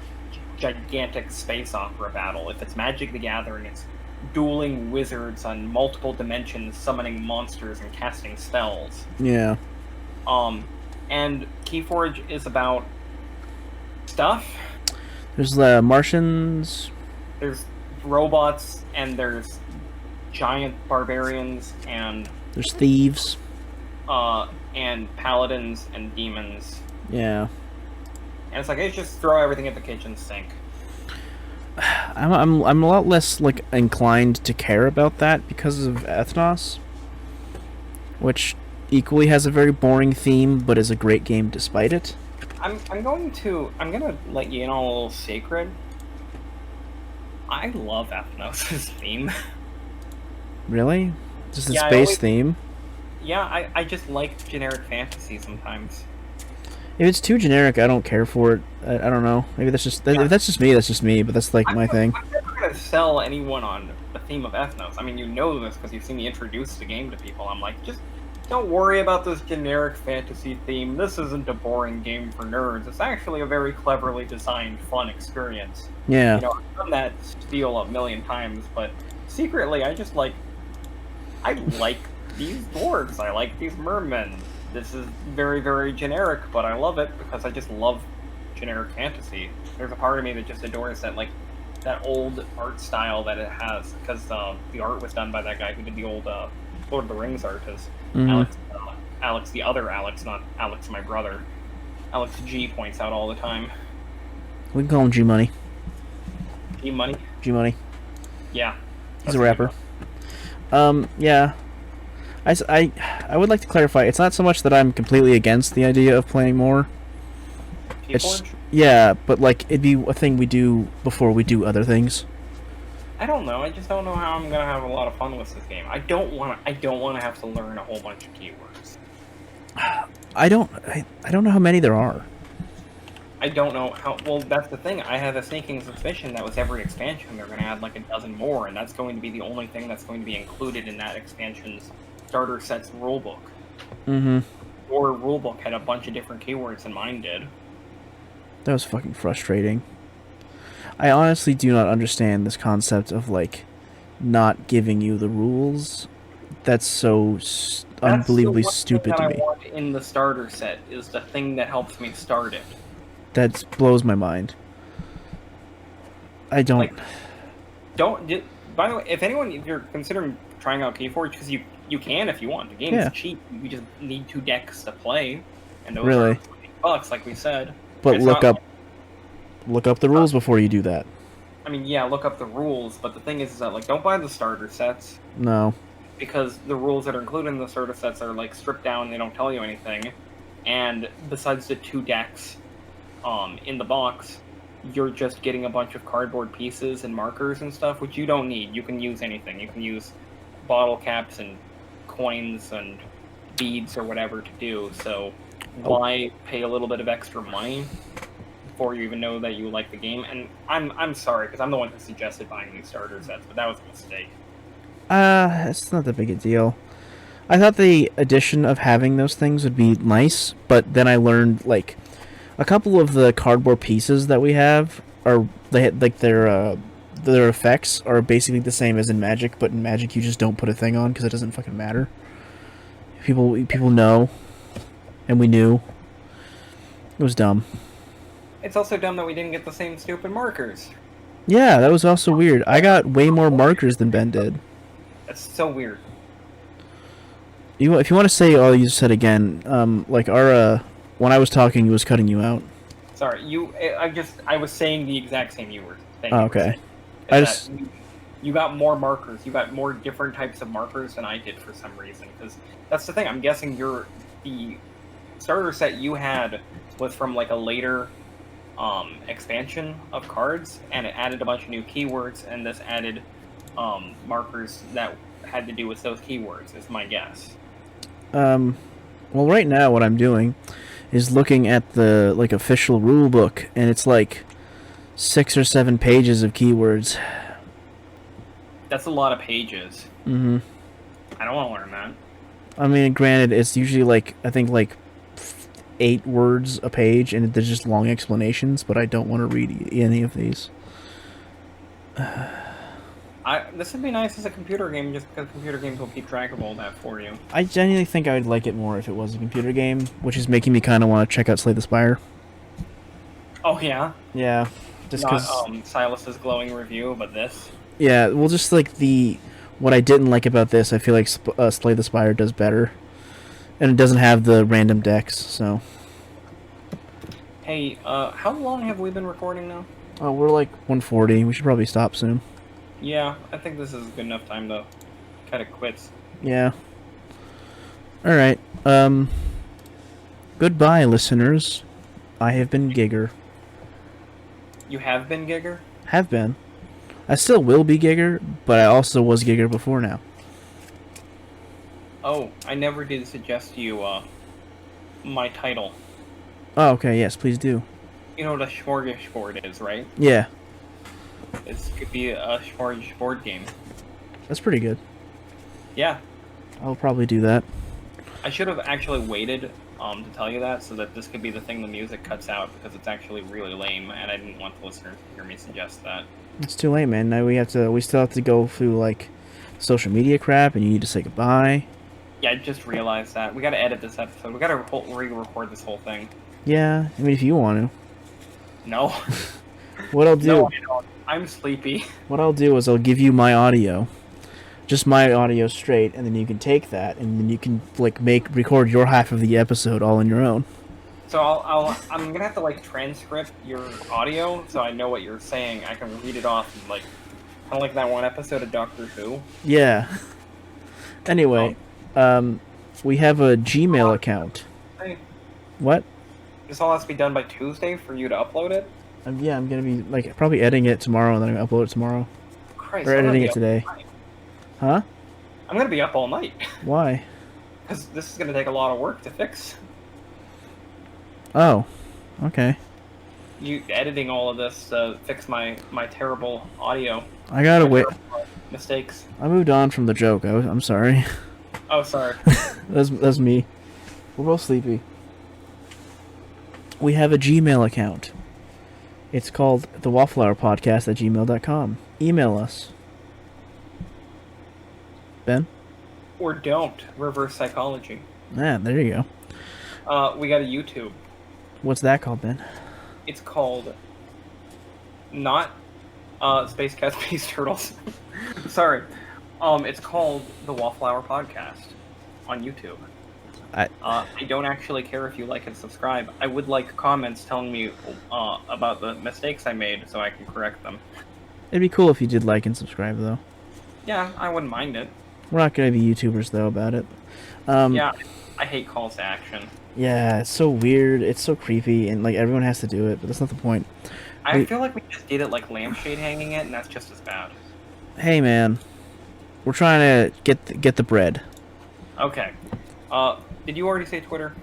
gigantic space opera battle. If it's Magic the Gathering, it's dueling wizards on multiple dimensions, summoning monsters and casting spells. Yeah. And Keyforge is about stuff. There's the Martians. There's robots, and there's giant barbarians, and there's thieves. And paladins and demons. Yeah. And it's like, it's just throw everything at the kitchen sink. I'm a lot less like inclined to care about that because of Ethnos, which equally has a very boring theme but is a great game despite it. I'm gonna let you in on a little secret. I love Ethnos' theme. Really? Just the space theme? Yeah, I just like generic fantasy sometimes. If it's too generic, I don't care for it. I don't know. Maybe that's just if that's just me. That's just me. But that's like my thing. I'm never gonna sell anyone on the theme of Ethnos. I mean, you know this because you've seen me introduce the game to people. I'm like, just don't worry about this generic fantasy theme. This isn't a boring game for nerds. It's actually a very cleverly designed, fun experience. Yeah. You know, I've done that spiel a million times, but secretly, I like these dwarves. I like these mermen. This is very, very generic, but I love it because I just love generic fantasy. There's a part of me that just adores that, like, that old art style that it has, because the art was done by that guy who did the old Lord of the Rings art. Is Alex, the other Alex, not Alex, my brother. Alex G points out all the time. We can call him G Money. G Money. G Money. Yeah. He's a rapper. Yeah. I would like to clarify, it's not so much that I'm completely against the idea of playing more. Yeah, but like, it'd be a thing we do before we do other things. I don't know. I just don't know how I'm gonna have a lot of fun with this game. I don't want to have to learn a whole bunch of keywords. I don't know how many there are. I don't know how. Well, that's the thing. I have a sneaking suspicion that with every expansion, they're going to add like a dozen more, and that's going to be the only thing that's going to be included in that expansion's starter set's rulebook. Mm-hmm. Your rulebook had a bunch of different keywords than mine did. That was fucking frustrating. I honestly do not understand this concept of, like, not giving you the rules. That's so That's the unbelievably one thing stupid that to I me. want in the starter set, is the thing that helps me start it. That blows my mind. I don't... Like, by the way, if you're considering trying out Keyforge, because you can if you want. The game's Yeah. cheap. You just need 2 decks to play, and those Really? are $20, like we said. But It's look not up the rules before you do that. I mean, yeah, look up the rules, but the thing is that, like, don't buy the starter sets, No. because the rules that are included in the starter sets are, like, stripped down, they don't tell you anything, and besides the 2 decks in the box, you're just getting a bunch of cardboard pieces and markers and stuff, which you don't need. You can use anything. You can use bottle caps and coins and beads or whatever to do, so why pay a little bit of extra money before you even know that you like the game? And I'm sorry, because I'm the one who suggested buying these starter sets, but that was a mistake. It's not that big a deal. I thought the addition of having those things would be nice, but then I learned, like, a couple of the cardboard pieces that we have their effects are basically the same as in Magic, but in Magic you just don't put a thing on because it doesn't fucking matter. People know, and we knew. It was dumb. It's also dumb that we didn't get the same stupid markers. Yeah, that was also weird. I got way more markers than Ben did. That's so weird. If you want to say all you said again, like when I was talking, he was cutting you out. Sorry, I was saying the exact same you were saying. Oh, okay. You got more markers. You got more different types of markers than I did for some reason. Because that's the thing. I'm guessing the starter set you had was from, like, a later expansion of cards, and it added a bunch of new keywords, and this added markers that had to do with those keywords, is my guess. Well, right now what I'm doing is looking at the, like, official rule book, and it's like 6 or 7 pages of keywords. That's a lot of pages. Mm-hmm. I don't want to learn that. I mean, granted, it's usually, like, I think, like, 8 words a page, and there's just long explanations, but I don't want to read any of these. This would be nice as a computer game, just because computer games will keep track of all that for you. I genuinely think I would like it more if it was a computer game, which is making me kind of want to check out Slay the Spire. Oh, yeah? Yeah. Just because... Silas's glowing review, but this? Yeah, well, just, like, what I didn't like about this, I feel like Slay the Spire does better. And it doesn't have the random decks, so... Hey, how long have we been recording now? Oh, we're like 140. We should probably stop soon. Yeah, I think this is good enough time to cut it quits. Yeah. Alright, goodbye, listeners. I have been Giger. You have been Giger? Have been. I still will be Giger, but I also was Giger before now. Oh, I never did suggest to you, my title. Oh, okay, yes, please do. You know what a smorgasbord is, right? Yeah. This could be a smorgasbord game. That's pretty good. Yeah. I'll probably do that. I should have actually waited to tell you that, so that this could be the thing the music cuts out, because it's actually really lame, and I didn't want the listeners to hear me suggest that. It's too late, man. Now we still have to go through, like, social media crap, and you need to say goodbye. Yeah, I just realized that. We gotta edit this episode. We gotta re-record this whole thing. Yeah, I mean, if you want to. No. What I'll do... No, I don't. I'm sleepy. What I'll do is I'll give you my audio. Just my audio straight, and then you can take that, and then you can, like, record your half of the episode all on your own. So I'm gonna have to, like, transcript your audio, so I know what you're saying. I can read it off, and, like, kind of like that one episode of Doctor Who. Yeah. Anyway, we have a Gmail account. Hey, What? this all has to be done by Tuesday for you to upload it? Yeah, I'm gonna be, like, probably editing it tomorrow, and then I'm gonna upload it tomorrow. Christ, Or I'm gonna editing be it up today. all night. Huh? I'm gonna be up all night. Why? Because this is gonna take a lot of work to fix. Oh. Okay. You editing all of this to fix my terrible audio. I gotta wait. Mistakes. I moved on from the joke. I'm sorry. Oh, sorry. That's me. We're both sleepy. We have a Gmail account. It's called the Waffle Hour Podcast at gmail.com. Email us. Ben? Or don't. Reverse psychology. Yeah, there you go. We got a YouTube. What's that called, Ben? It's called not Space Cat Space Turtles. Sorry. It's called the Waffle Hour Podcast on YouTube. I don't actually care if you like and subscribe. I would like comments telling me about the mistakes I made so I can correct them. It'd be cool if you did like and subscribe, though. Yeah, I wouldn't mind it. We're not going to be YouTubers, though, about it. Yeah, I hate calls to action. Yeah, it's so weird. It's so creepy, and like everyone has to do it, but that's not the point. I feel like we just did it like lampshade hanging it, and that's just as bad. Hey, man. We're trying to get the bread. Okay. Did you already say Twitter?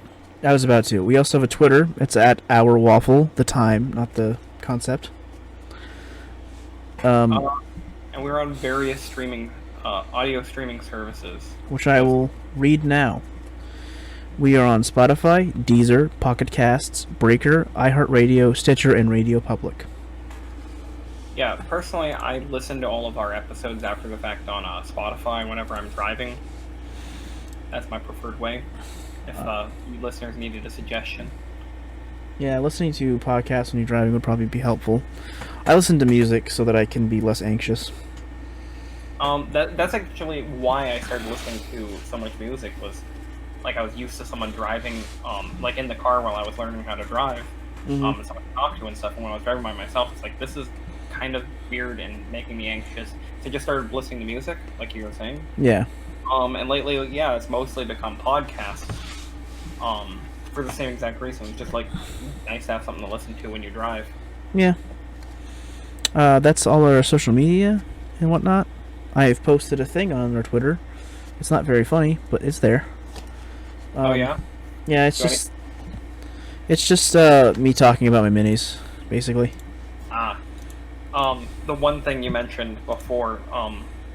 I was about to. We also have a Twitter. It's at Our Waffle, the time, not the concept. And we're on various streaming, audio streaming services. Which I will read now. We are on Spotify, Deezer, Pocket Casts, Breaker, iHeartRadio, Stitcher, and Radio Public. Yeah, personally, I listen to all of our episodes after the fact on Spotify whenever I'm driving. That's my preferred way. If you listeners needed a suggestion. Yeah, listening to podcasts when you're driving would probably be helpful. I listen to music so that I can be less anxious. That's actually why I started listening to so much music. Was like I was used to someone driving, like in the car while I was learning how to drive, and someone to talk to and stuff. And when I was driving by myself, it's like, this is kind of weird and making me anxious. So I just started listening to music, like you were saying. Yeah. And lately, yeah, it's mostly become podcasts. For the same exact reason. It's just like nice to have something to listen to when you drive. Yeah. That's all our social media and whatnot. I have posted a thing on our Twitter. It's not very funny, but it's there. Oh yeah. Yeah, it's just me talking about my minis, basically. The one thing you mentioned before,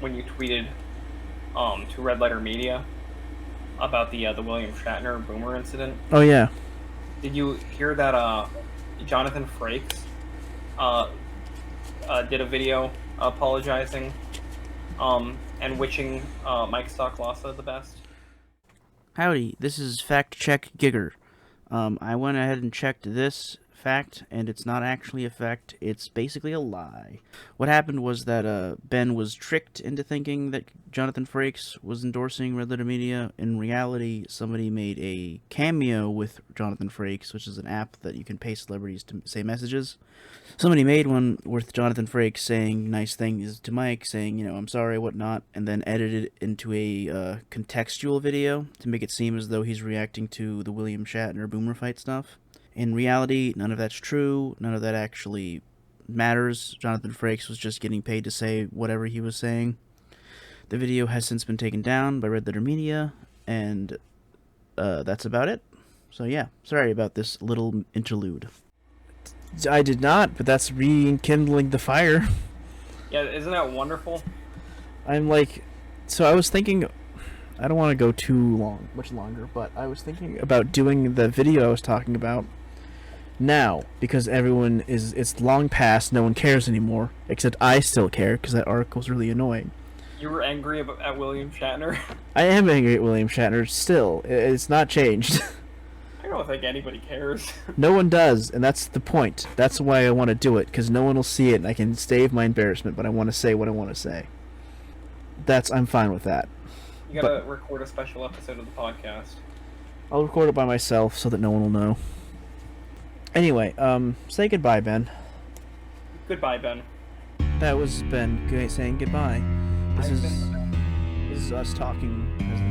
when you tweeted, to Red Letter Media about the William Shatner Boomer incident. Oh yeah. Did you hear that Jonathan Frakes did a video apologizing and wishing Mike Stocklasa the best? Howdy, this is Fact Check Gigger. I went ahead and checked this fact, and it's not actually a fact. It's basically a lie. What happened was that Ben was tricked into thinking that Jonathan Frakes was endorsing Red Letter Media. In reality, somebody made a cameo with Jonathan Frakes, which is an app that you can pay celebrities to say messages. Somebody made one with Jonathan Frakes saying nice things to Mike, saying, you know, I'm sorry, whatnot, and then edited it into a contextual video to make it seem as though he's reacting to the William Shatner Boomer fight stuff. In reality, none of that's true. None of that actually matters. Jonathan Frakes was just getting paid to say whatever he was saying. The video has since been taken down by Red Letter Media, and that's about it. So yeah, sorry about this little interlude. I did not, but that's rekindling the fire. Yeah, isn't that wonderful? I'm like, so I was thinking, I don't want to go much longer, but I was thinking about doing the video I was talking about now, because it's long past, no one cares anymore, except I still care, because that article's really annoying. You were angry at William Shatner? I am angry at William Shatner, still. It's not changed. I don't think anybody cares. No one does, and that's the point. That's why I want to do it, because no one will see it, and I can save my embarrassment, but I want to say what I want to say. I'm fine with that. You gotta record a special episode of the podcast. I'll record it by myself so that no one will know. Anyway, say goodbye, Ben. Goodbye, Ben. That was Ben saying goodbye. This is us talking as the